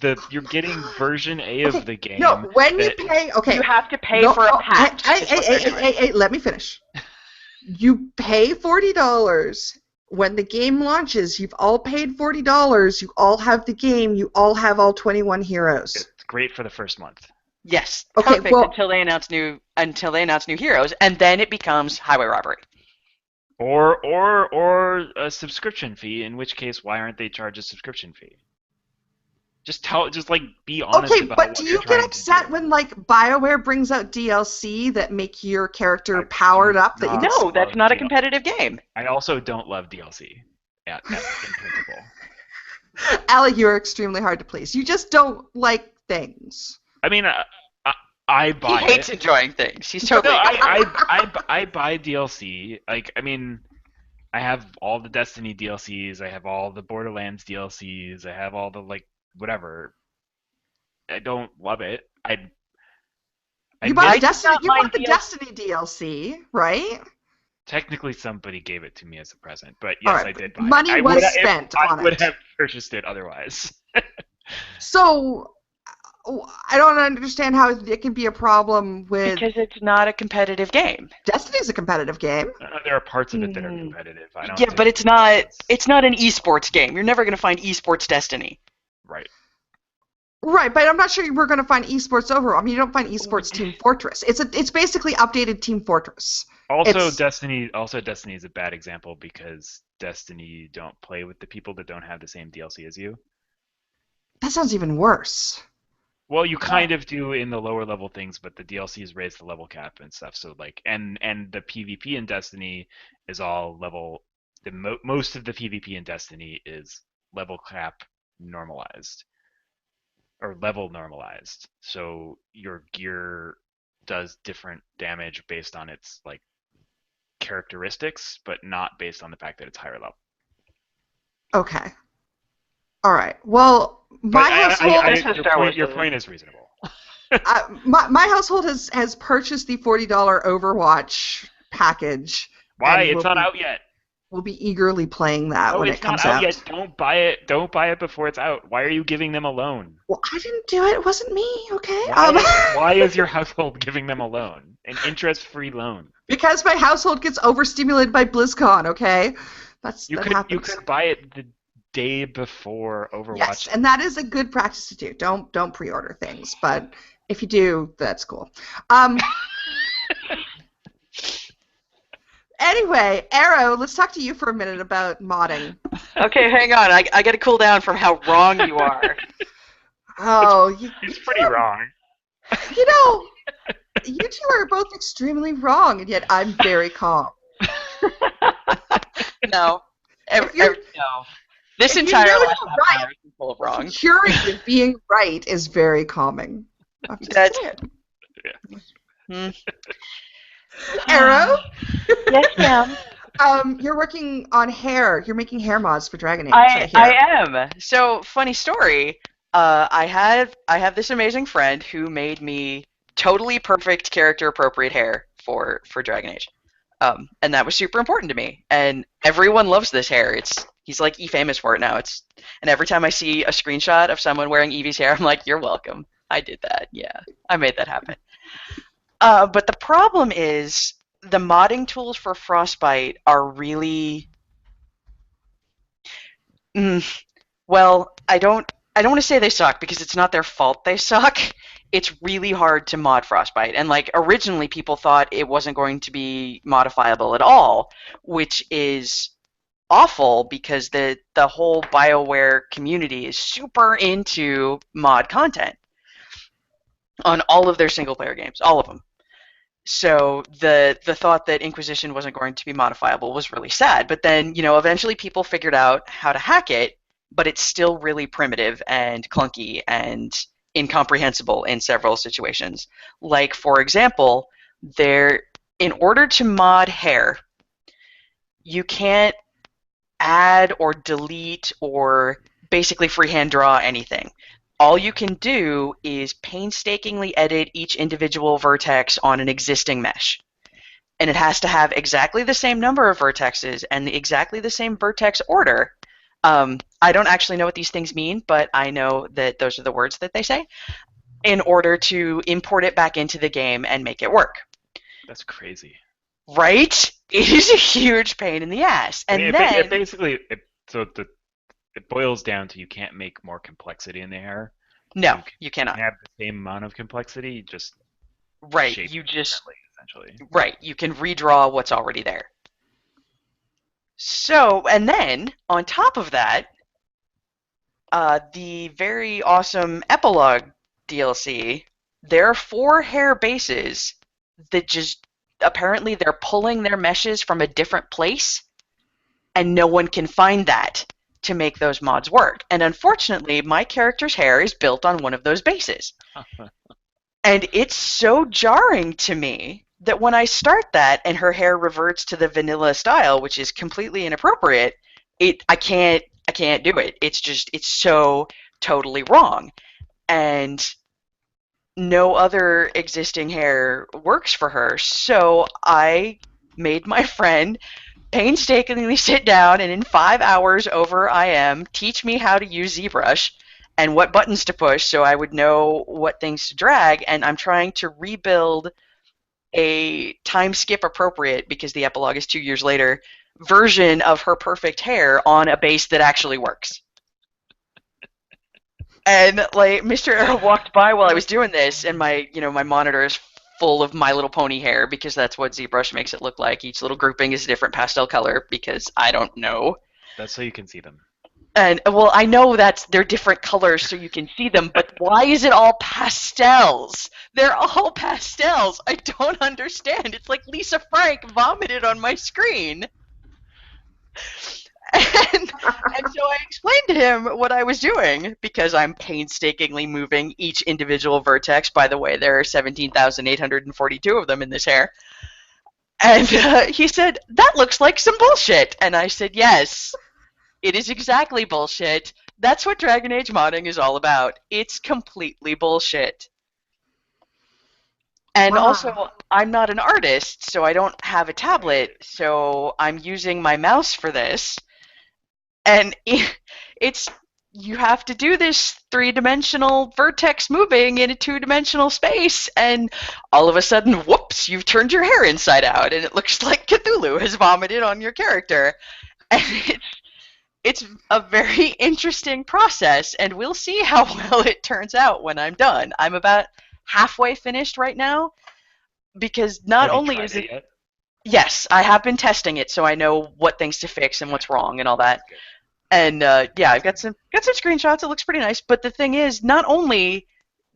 version A Okay, of the game. No, when you that- pay, okay. You have to pay No, for a oh, patch. Hey, is what they're doing. hey, let me finish. You pay $40 when the game launches. You've all paid $40. You all have the game. You all have all 21 heroes. It's great for the first month. Yes, Okay, perfect well- until they announce new heroes, and then it becomes highway robbery. Or a subscription fee. In which case, why aren't they charged a subscription fee? Just be honest Okay, about but what do you're you trying get to upset do. when like BioWare brings out DLC that make your character I powered do up? That you not. can... No, that's love not a DLC. competitive game. I also don't love DLC in principle. Allie, you are extremely hard to please. You just don't like things. I mean, I He buy hates it. enjoying things. He's No, totally. I buy DLC. Like, I mean, I have all the Destiny DLCs. I have all the Borderlands DLCs. I have all the whatever. I don't love it. You bought I do Destiny. not You mind bought the DLC. Destiny DLC, right? Technically, somebody gave it to me as a present, but All yes, right, I did but buy money it. I was would, spent I on would it. have purchased it otherwise. So, I don't understand how it can be a problem with Because it's not a competitive game. Destiny's a competitive game. There are parts of it that are competitive. I don't Yeah, but think it's not. that's- It's not an esports game. You're never going to find esports Destiny. right. Right, but I'm not sure we're going to find esports over. I mean, you don't find esports Team Fortress. It's basically updated Team Fortress. Also, It's- Destiny is a bad example because Destiny don't play with the people that don't have the same DLC as you. That sounds even worse. Well, you kind of do in the lower level things, but the DLCs raise the level cap and stuff. So like, and the PvP in Destiny is all level. Most of the PvP in Destiny is level cap normalized or level normalized. So your gear does different damage based on its like characteristics, but not based on the fact that it's higher level. Okay. All right. Well, my household. Your point is reasonable. My household has purchased the $40 Overwatch package. Why? and It's will not be- out yet. We'll be eagerly playing that No, when it's it comes not out out. yet. Don't buy it. Don't buy it before it's out. Why are you giving them a loan? Well, I didn't do it. It wasn't me. Okay. Why is your household giving them a loan? An interest-free loan. Because my household gets overstimulated by BlizzCon. Okay. That happens. You could buy it the day before Overwatch. Yes, and that is a good practice to do. Don't pre-order things, but if you do, that's cool. Anyway, Arrow, let's talk to you for a minute about modding. Okay, hang on. I got to cool down from how wrong you are. Oh, It's pretty wrong. You know, you two are both extremely wrong, and yet I'm very calm. No. If you're- No. This if you entire know last you're half right, hour is full of wrong. Security of being right is very calming. I'm just That's- saying. Hmm. Arrow, Yes, ma'am. you're working on hair. You're making hair mods for Dragon Age. I am. So, funny story. I have this amazing friend who made me totally perfect character appropriate hair for Dragon Age. And that was super important to me. And everyone loves this hair. He's like famous for it now. And every time I see a screenshot of someone wearing Evie's hair, I'm like, you're welcome. I did that. Yeah, I made that happen. But the problem is the modding tools for Frostbite are really well, I don't want to say they suck because it's not their fault they suck. It's really hard to mod Frostbite. And like originally people thought it wasn't going to be modifiable at all, which is awful because the whole BioWare community is super into mod content on all of their single player games, all of them. So the thought that Inquisition wasn't going to be modifiable was really sad. But then, eventually people figured out how to hack it, but it's still really primitive and clunky and incomprehensible in several situations. Like, for example, in order to mod hair, you can't add or delete or basically freehand draw anything. All you can do is painstakingly edit each individual vertex on an existing mesh. And it has to have exactly the same number of vertexes and exactly the same vertex order. I don't actually know what these things mean, but I know that those are the words that they say, in order to import it back into the game and make it work. That's crazy. Right? It is a huge pain in the ass. And it boils down to you can't make more complexity in the hair. No, you cannot. You have the same amount of complexity, just right. shape You just essentially. Right. You can redraw what's already there. So, and then on top of that, the very awesome epilogue DLC, there are 4 hair bases that just apparently they're pulling their meshes from a different place, and no one can find that to make those mods work. And unfortunately, my character's hair is built on one of those bases. And it's so jarring to me that when I start that and her hair reverts to the vanilla style, which is completely inappropriate, I can't do it. It's so totally wrong. And no other existing hair works for her. So I made my friend painstakingly sit down and in 5 hours over IM teach me how to use ZBrush and what buttons to push so I would know what things to drag, and I'm trying to rebuild a time skip appropriate, because the epilogue is 2 years later, version of her perfect hair on a base that actually works. And like Mr. Arrow walked by while I was doing this, and my monitor is full of My Little Pony hair, because that's what ZBrush makes it look like. Each little grouping is a different pastel color, because I don't know. That's so you can see them. And well, I know they're different colors so you can see them, but why is it all pastels? They're all pastels. I don't understand. It's like Lisa Frank vomited on my screen. And so I explained to him what I was doing, because I'm painstakingly moving each individual vertex. By the way, there are 17,842 of them in this hair. And he said, "That looks like some bullshit." And I said, "Yes, it is exactly bullshit. That's what Dragon Age modding is all about. It's completely bullshit." And Wow. also, I'm not an artist, so I don't have a tablet, so I'm using my mouse for this. And it's you have to do this three-dimensional vertex moving in a two-dimensional space, and all of a sudden, whoops, you've turned your hair inside out, and it looks like Cthulhu has vomited on your character. And it's a very interesting process, and we'll see how well it turns out when I'm done. I'm about halfway finished right now, because not Have you only tried is it it... yet? Yes, I have been testing it, so I know what things to fix and what's wrong and all that. Good. And yeah, I've got some screenshots. It looks pretty nice. But the thing is, not only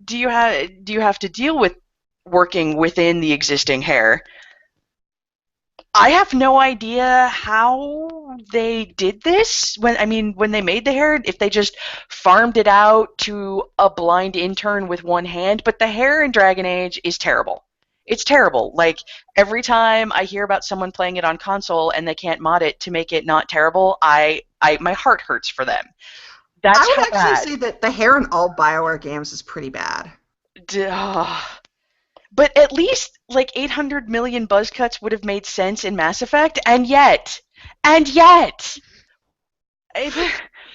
do you have to deal with working within the existing hair, I have no idea how they did this. When they made the hair, if they just farmed it out to a blind intern with one hand. But the hair in Dragon Age is terrible. It's terrible. Like, every time I hear about someone playing it on console and they can't mod it to make it not terrible, my heart hurts for them. That's I would how actually bad. say that the hair in all BioWare games is pretty bad. But at least like 800 million buzz cuts would have made sense in Mass Effect, and yet,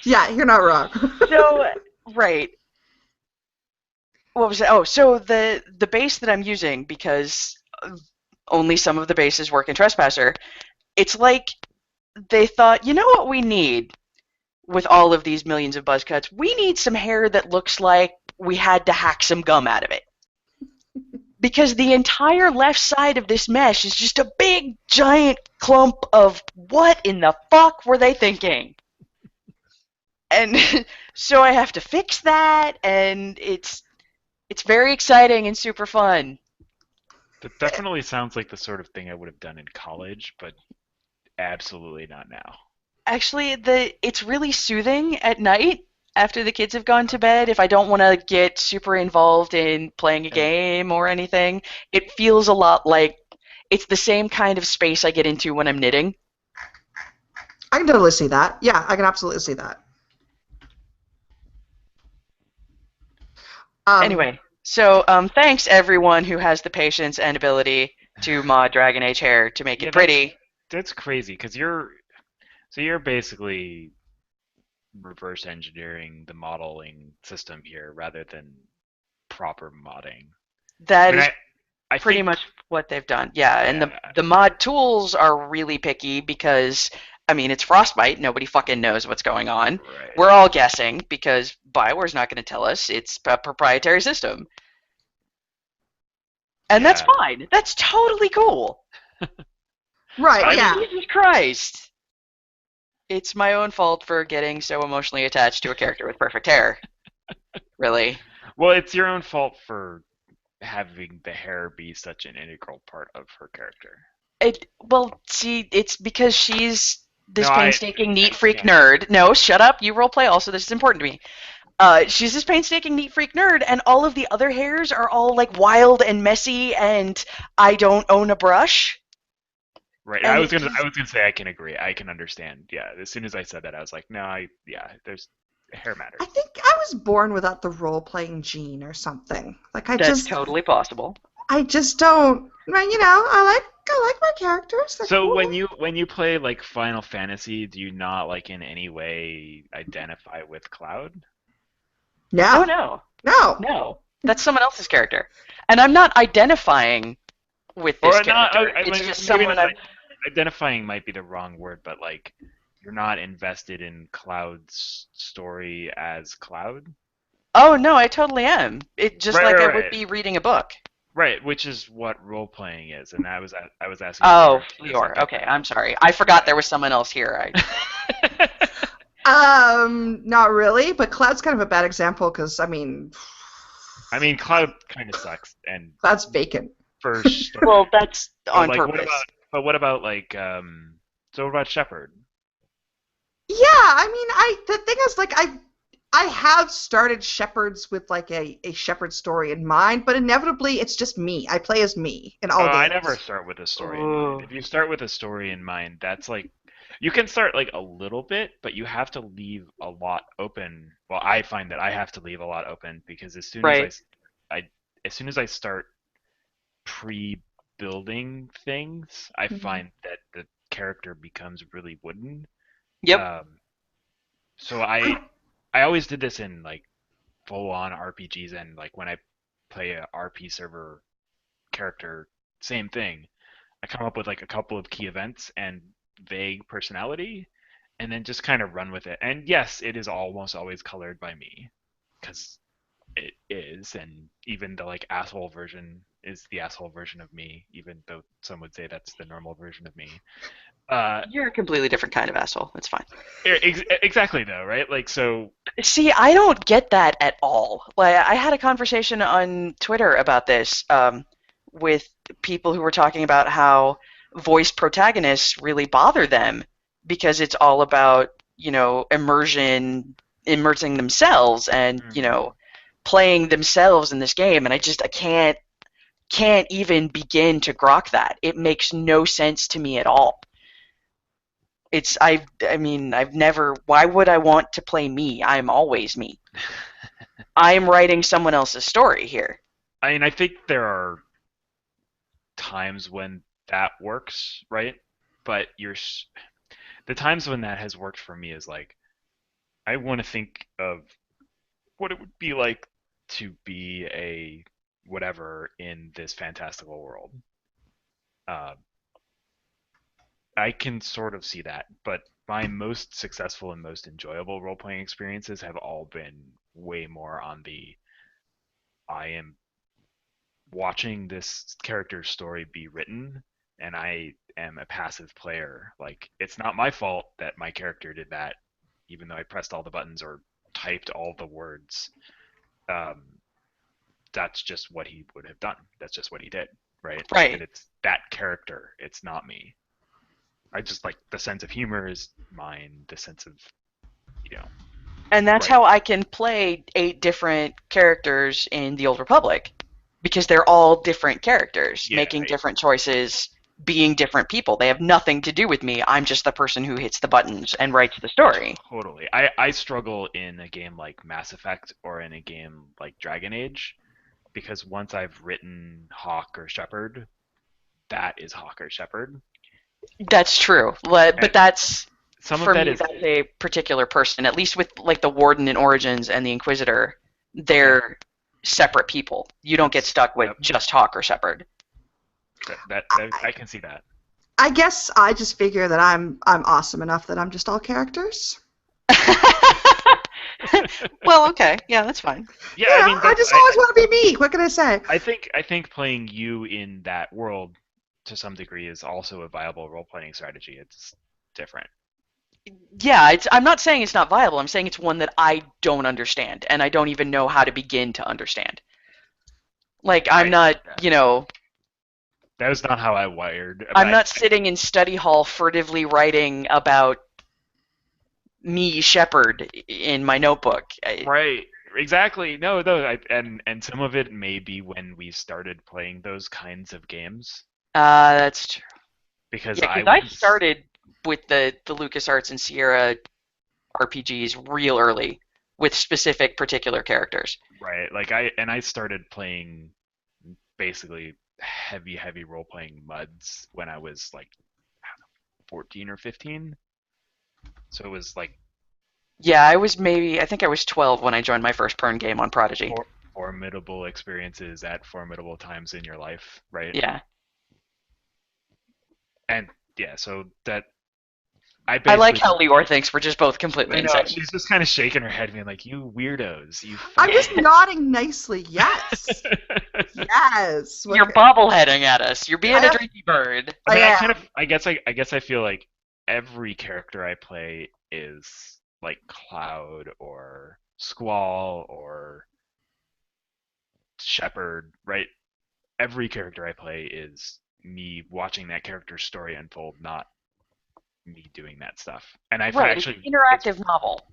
Yeah, you're not wrong. so right. What was it? Oh, so the base that I'm using, because only some of the bases work in Trespasser, it's like they thought, you know what we need with all of these millions of buzz cuts? We need some hair that looks like we had to hack some gum out of it. Because the entire left side of this mesh is just a big, giant clump of what in the fuck were they thinking? And so I have to fix that, and it's very exciting and super fun. That definitely sounds like the sort of thing I would have done in college, but absolutely not now. Actually, it's really soothing at night after the kids have gone to bed. If I don't want to get super involved in playing a game or anything, it feels a lot like it's the same kind of space I get into when I'm knitting. I can totally see that. Yeah, I can absolutely see that. Anyway, so thanks everyone who has the patience and ability to mod Dragon Age hair to make Yeah, it pretty. That's crazy, because you're basically reverse engineering the modeling system here rather than proper modding. That I mean, is I pretty think, much what they've done. Yeah, and yeah, the mod tools are really picky, because it's Frostbite. Nobody fucking knows what's going on. right. We're all guessing, because BioWare's not going to tell us. It's a proprietary system. And that's Yeah. fine. That's totally cool. Right, yeah. Jesus Christ. It's my own fault for getting so emotionally attached to a character with perfect hair. Really. Well, it's your own fault for having the hair be such an integral part of her character. See, it's because she's this No, painstaking neat freak yeah. nerd. No, shut up. You roleplay also. This is important to me. She's this painstaking neat freak nerd, and all of the other hairs are all like wild and messy, and I don't own a brush. Right. And I was gonna say I can agree. I can understand. Yeah. As soon as I said that, I was like, no, there's hair matters. I think I was born without the role-playing gene or something. Like That's totally possible. I just don't. I like my characters. They're So cool. when you play like Final Fantasy, do you not like in any way identify with Cloud? Oh No, no, no. no, that's someone else's character, and I'm not identifying with this Or not. character. It's Maybe just maybe someone not. I've. Identifying might be the wrong word, but like you're not invested in Cloud's story as Cloud. Oh no, I totally am. It just Right, like right, I would right, be reading a book. right. Which is what role playing is, and I was asking Oh, Lior if she doesn't Lior. get Okay, that. I'm sorry. I forgot there was someone else here. Yeah. Not really, but Cloud's kind of a bad example because, I mean, I mean, Cloud kind of sucks, and Cloud's vacant. for Well, story. that's But on like, what about? purpose. But what about like? So what about Shepard? Yeah, I mean, the thing is, like, I have started Shepherds with like a Shepherd story in mind, but inevitably it's just me. I play as me in all I never games. start with a story in mind. Ooh. If you start with a story in mind, that's like you can start like a little bit, but you have to leave a lot open. Well, I find that I have to leave a lot open because Right. I as soon as I start pre-building things, I Mhm. find that the character becomes really wooden. Yep. Um, so I always did this in like full-on RPGs and like when I play a RP server character, same thing. I come up with like a couple of key events and vague personality, and then just kind of run with it. And yes, it is almost always colored by me, because it is, and even the like asshole version is the asshole version of me, even though some would say that's the normal version of me. Uh, You're a completely different kind of asshole. It's fine. exactly though, right? Like so. See, I don't get that at all. Like, I had a conversation on Twitter about this with people who were talking about how voice protagonists really bother them because it's all about, immersion, immersing themselves and, Hmm. playing themselves in this game. And I can't even begin to grok that. It makes no sense to me at all. I've never, why would I want to play me? I'm always me. I'm writing someone else's story here. I mean, I think there are times when that works, right? But the times when that has worked for me is like I want to think of what it would be like to be a whatever in this fantastical world. Uh, I can sort of see that, but my most successful and most enjoyable role playing experiences have all been way more on the I am watching this character's story be written and I am a passive player. Like it's not my fault that my character did that, even though I pressed all the buttons or typed all the words. Um, that's just what he would have done. That's just what he did, right? And Right. it's that character. It's not me. I just like the sense of humor is mine. The sense of you know, And that's right? how I can play 8 different characters in the Old Republic. Because they're all different characters, Yeah, making different choices, being different people. They have nothing to do with me. I'm just the person who hits the buttons and writes the story. totally. I struggle in a game like Mass Effect or in a game like Dragon Age because once I've written Hawk or Shepard, that is Hawk or Shepard. That's true. But And that's, some of for that me, is that's a particular person. At least with like the Warden in Origins and the Inquisitor, okay. they're separate people. You don't get That's stuck with yep. just Hawk or Shepard. That I, I can see that. I guess I just figure that I'm awesome enough that I'm just all characters. Well, okay. Yeah, that's fine. Yeah, You I know, mean I that's just always want to be me. What can I say? I think playing you in that world to some degree is also a viable role playing strategy. It's different. Yeah, I'm not saying it's not viable. I'm saying it's one that I don't understand, and I don't even know how to begin to understand. Like, I yeah. That was not how I wired. I'm not sitting in study hall furtively writing about me, Shepard, in my notebook. Right. Exactly. No, no. And some of it may be when we started playing those kinds of games That's true. because Yeah, I because I was started with the LucasArts and Sierra RPGs real early with specific particular characters. right. I started playing basically heavy role playing muds when I was like 14 or 15. So it was like Yeah, I think I was 12 when I joined my first Pern game on Prodigy. Formidable experiences at formidable times in your life, right? Yeah. And yeah, so that I I like basically how Lior thinks we're just both completely I know insane. she's just kind of shaking her head, being like, "You weirdos, you I was fucking." nodding nicely. Yes. Yes. What You're bobbleheading at us. You're being Yeah. a I, drinky bird. I I mean, am. I guess I feel like every character I play is like Cloud or Squall or Shepherd, right? Every character I play is me watching that character's story unfold, not me doing that stuff. And Right, it's an actually, it's interactive novel.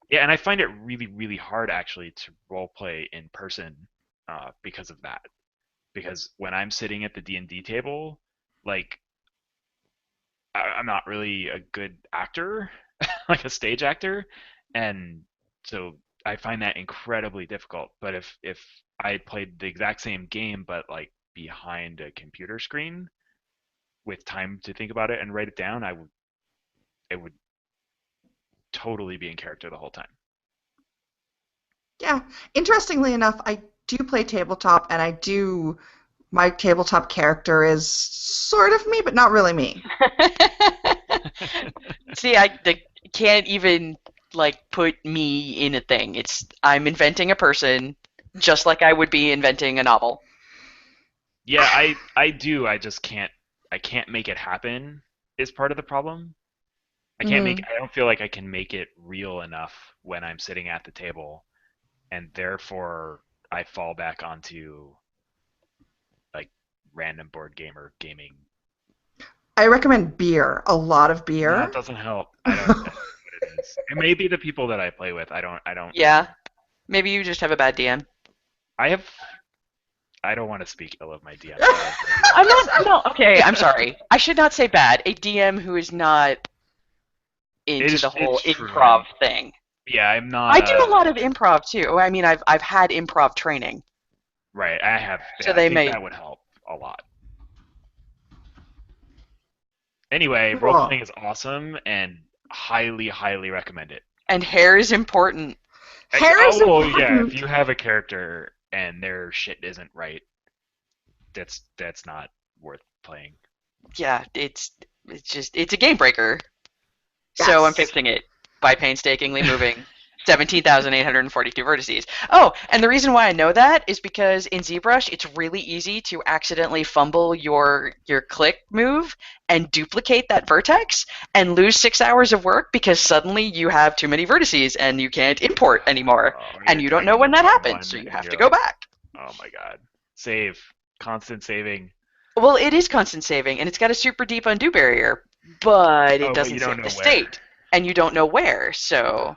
yeah, and I find it really, really hard actually to role play in person because of that. Because when I'm sitting at the D&D table, like I'm not really a good actor, like a stage actor, and so I find that incredibly difficult. But if I played the exact same game but like behind a computer screen with time to think about it and write it down, it would totally be in character the whole time. Yeah. Interestingly enough, I do play tabletop, and I do. My tabletop character is sort of me, but not really me. See, I can't even like put me in a thing. I'm inventing a person just like I would be inventing a novel. Yeah, I do. I can't make it happen is part of the problem. Hmm. I don't feel like I can make it real enough when I'm sitting at the table, and therefore I fall back onto like random board gamer gaming. I recommend beer, a lot of That beer. doesn't help. I don't know what it is. It may be the people that I play with. I don't Yeah, maybe you just have a bad DM. I have I don't want to speak ill of my DMs. I love I'm not. No, okay. my I'm DMs. sorry. I should not say bad. A DM who is not into the It's whole true. improv thing. Yeah, I'm not I do a lot of improv too. I mean, I've had improv training, right. I have so yeah, I they think may. that would help a lot. Anyway, role Cool. playing is awesome and highly, highly recommend it. And hair is important. Hair is Oh well, yeah. If important. you have a character and their shit isn't right, that's not worth playing. Yeah, it's a game breaker. So I'm Yes. fixing it by painstakingly moving 17,842 vertices. Oh, and the reason why I know that is because in ZBrush, it's really easy to accidentally fumble your click move and duplicate that vertex and lose 6 hours of work because suddenly you have too many vertices and you can't import anymore. And You're you don't know typing the when that wrong happens, one so you and have to you're go like, back. oh my god. Save. Constant saving. Well, it is constant saving, and it's got a super deep undo barrier, but it Oh, but you doesn't don't save the know where. state, and you don't know where, so.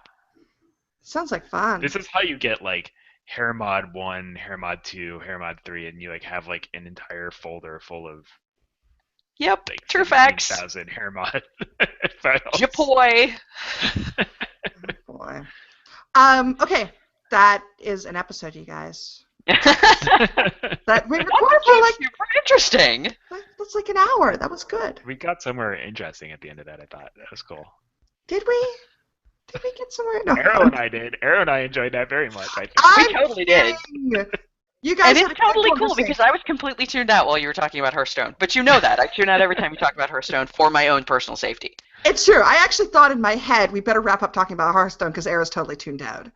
Sounds like fun. This is how you get like hair mod 1, hair mod 2, hair mod 3, and you like have like an entire folder full of Yep, like true facts. 17,000 hair mod files. Japoy. Boy. Okay, that is an episode, you guys. That we That recorded for became like super interesting. that's like an hour. That was good. We got somewhere interesting at the end of that, I thought. That was cool. Did we? Did we get somewhere? No. Arrow and I did. Arrow and I enjoyed that very much, I think. We I'm totally did. kidding. You And guys it's had a good totally cool conversation. because I was completely tuned out while you were talking about Hearthstone. But you know that. I tune out every time you talk about Hearthstone for my own personal safety. It's true. I actually thought in my head we better wrap up talking about Hearthstone because Arrow's totally tuned out.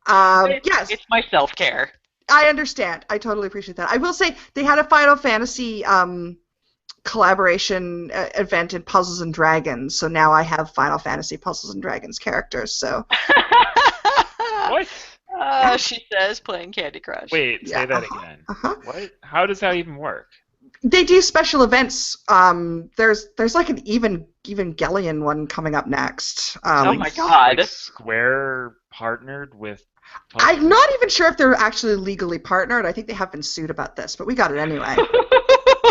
Yes, It's my self-care. I understand. I totally appreciate that. I will say they had a Final Fantasy collaboration event in Puzzles and Dragons, so now I have Final Fantasy Puzzles and Dragons characters. So What? She says playing Candy Crush. Wait, say yeah, that again. uh-huh. What? How does that even work? They do special events. There's like an Evangelion one coming up next. Oh my god. Like Square partnered with I'm not even sure if they're actually legally partnered. I think they have been sued about this, but we got it anyway.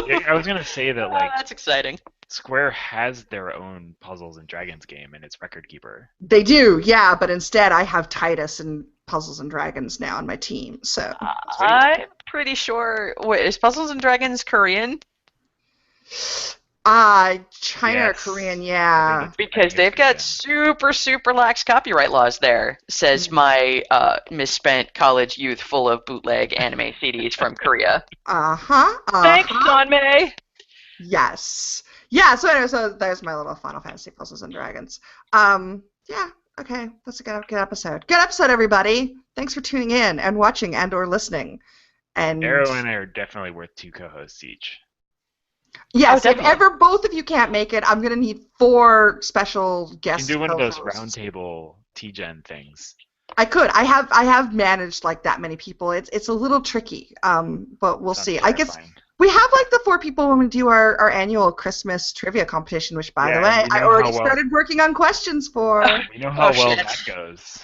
Yeah, I was gonna say that like That's exciting. Square has their own Puzzles and Dragons game and it's Record Keeper. They do, yeah, but instead I have Titus and Puzzles and Dragons now on my team. So Sweet. I'm pretty sure. Wait, is Puzzles and Dragons Korean? China or Yes. Korean, I yeah. think Because it's they've got Korean. super lax copyright laws there, says my misspent college youth full of bootleg anime CDs from Korea. Thanks, John May! Yes. Yeah, so anyway, so there's my little Final Fantasy Puzzles and Dragons. Yeah, okay, that's a good episode. Good episode, everybody. Thanks for tuning in and watching and or listening. And Arrow and I are definitely worth 2 co-hosts each. yes, Oh, if ever both of you can't make it, I'm gonna need 4 special You guest can do one of those co-hosts. roundtable T-Gen things. I could. I have managed like that many people. It's a little tricky. But we'll Sounds see. I guess terrifying. we have like the 4 people when we do our annual Christmas trivia competition, which by the Yeah, way, and we I know already how well- started working on questions for. We know how well shit. that goes.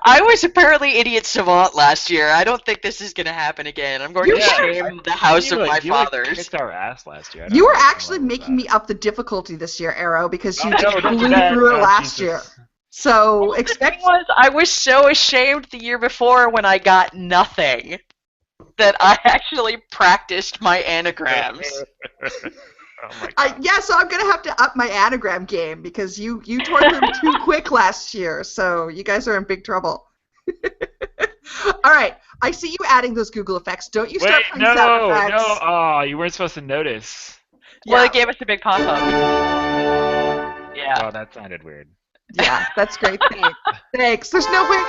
I was apparently idiot savant last year. I don't think this is going to happen again. I'm going to You shame the house of my You fathers. kicked our ass last year. I don't You know were what the actually hell was making that. me up the difficulty this year, Arrow, because you Oh, no, just don't do blew that. through it Oh, last Jesus. year. So Well, the expect. thing was, I was so ashamed the year before when I got nothing that I actually practiced my anagrams. Oh my god. Yeah, so I'm gonna have to up my anagram game because you tore through too quick last year. So you guys are in big trouble. All right, I see you adding those Google effects. Don't you start Wait, playing sound no, effects. no. Oh, you weren't supposed to notice. Well, Yeah. it gave us a big pop-up. Yeah. Well, that sounded weird. Yeah, that's great. Thanks. There's no way.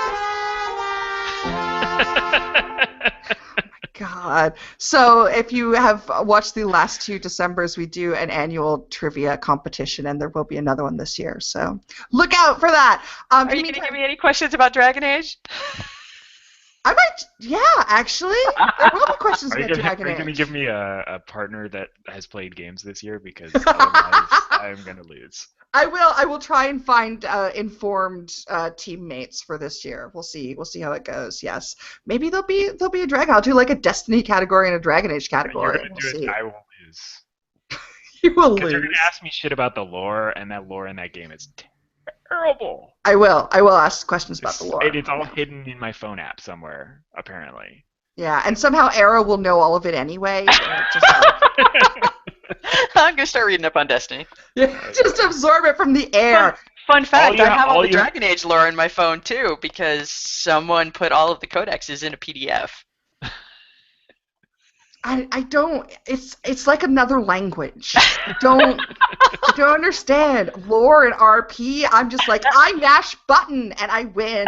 God. So if you have watched the last 2 Decembers, we do an annual trivia competition, and there will be another one this year. So look out for that. Are you going to give me any questions about Dragon Age? I might. Yeah, actually, there will be questions Are you about gonna, Dragon are you gonna Age. give me a partner that has played games this year? Because otherwise I'm gonna lose. I will try and find informed teammates for this year. We'll see how it goes. Yes, maybe there'll be a dragon. I'll do like a Destiny category and a Dragon Age You're category. gonna We'll do see. it. I will lose. You will Because you're lose. gonna ask me shit about the lore, and that lore in that game is terrible. I will ask questions about the lore. It's all hidden in my phone app somewhere, apparently. Yeah, and somehow Arrow will know all of it anyway. I'm going to start reading up on Destiny. Just absorb it from the air. Fun fact, I have all the you- Dragon Age lore in my phone too, because someone put all of the codexes in a PDF. I don't. It's like another language. I don't understand lore and RP. I'm just like I mash button and I win.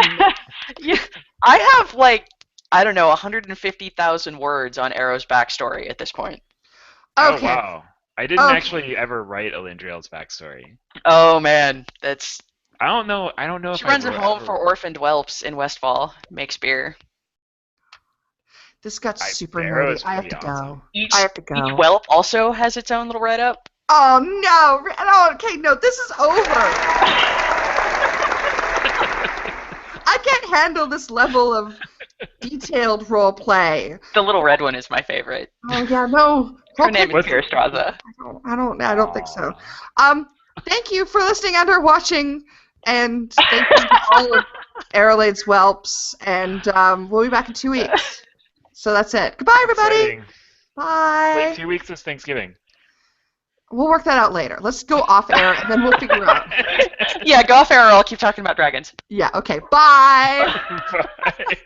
Yeah, I have like, I don't know, 150,000 words on Arrow's backstory at this point. Okay. Oh wow. I didn't Okay. actually ever write Elendriel's backstory. Oh man, that's. I don't know. She if runs I a wrote home ever- for orphaned whelps in Westfall, makes beer. This got super Arrow nerdy. is I have to pretty go. awesome. Each, I have to go. each whelp also has its own little write-up. Oh no! Okay, no, this is over. I can't handle this level of detailed role play. The little red one is my favorite. Oh yeah, no. Her name is What's- Kira Straza. I don't think so. Thank you for listening and or watching, and thank you to all of Arrowlade's whelps, and we'll be back in 2 weeks. So that's it. Goodbye, everybody. Exciting. Bye. Wait, 2 weeks is Thanksgiving. We'll work that out later. Let's go off air, and then we'll figure out. Yeah, go off air or I'll keep talking about dragons. Yeah. Okay. Bye. Bye.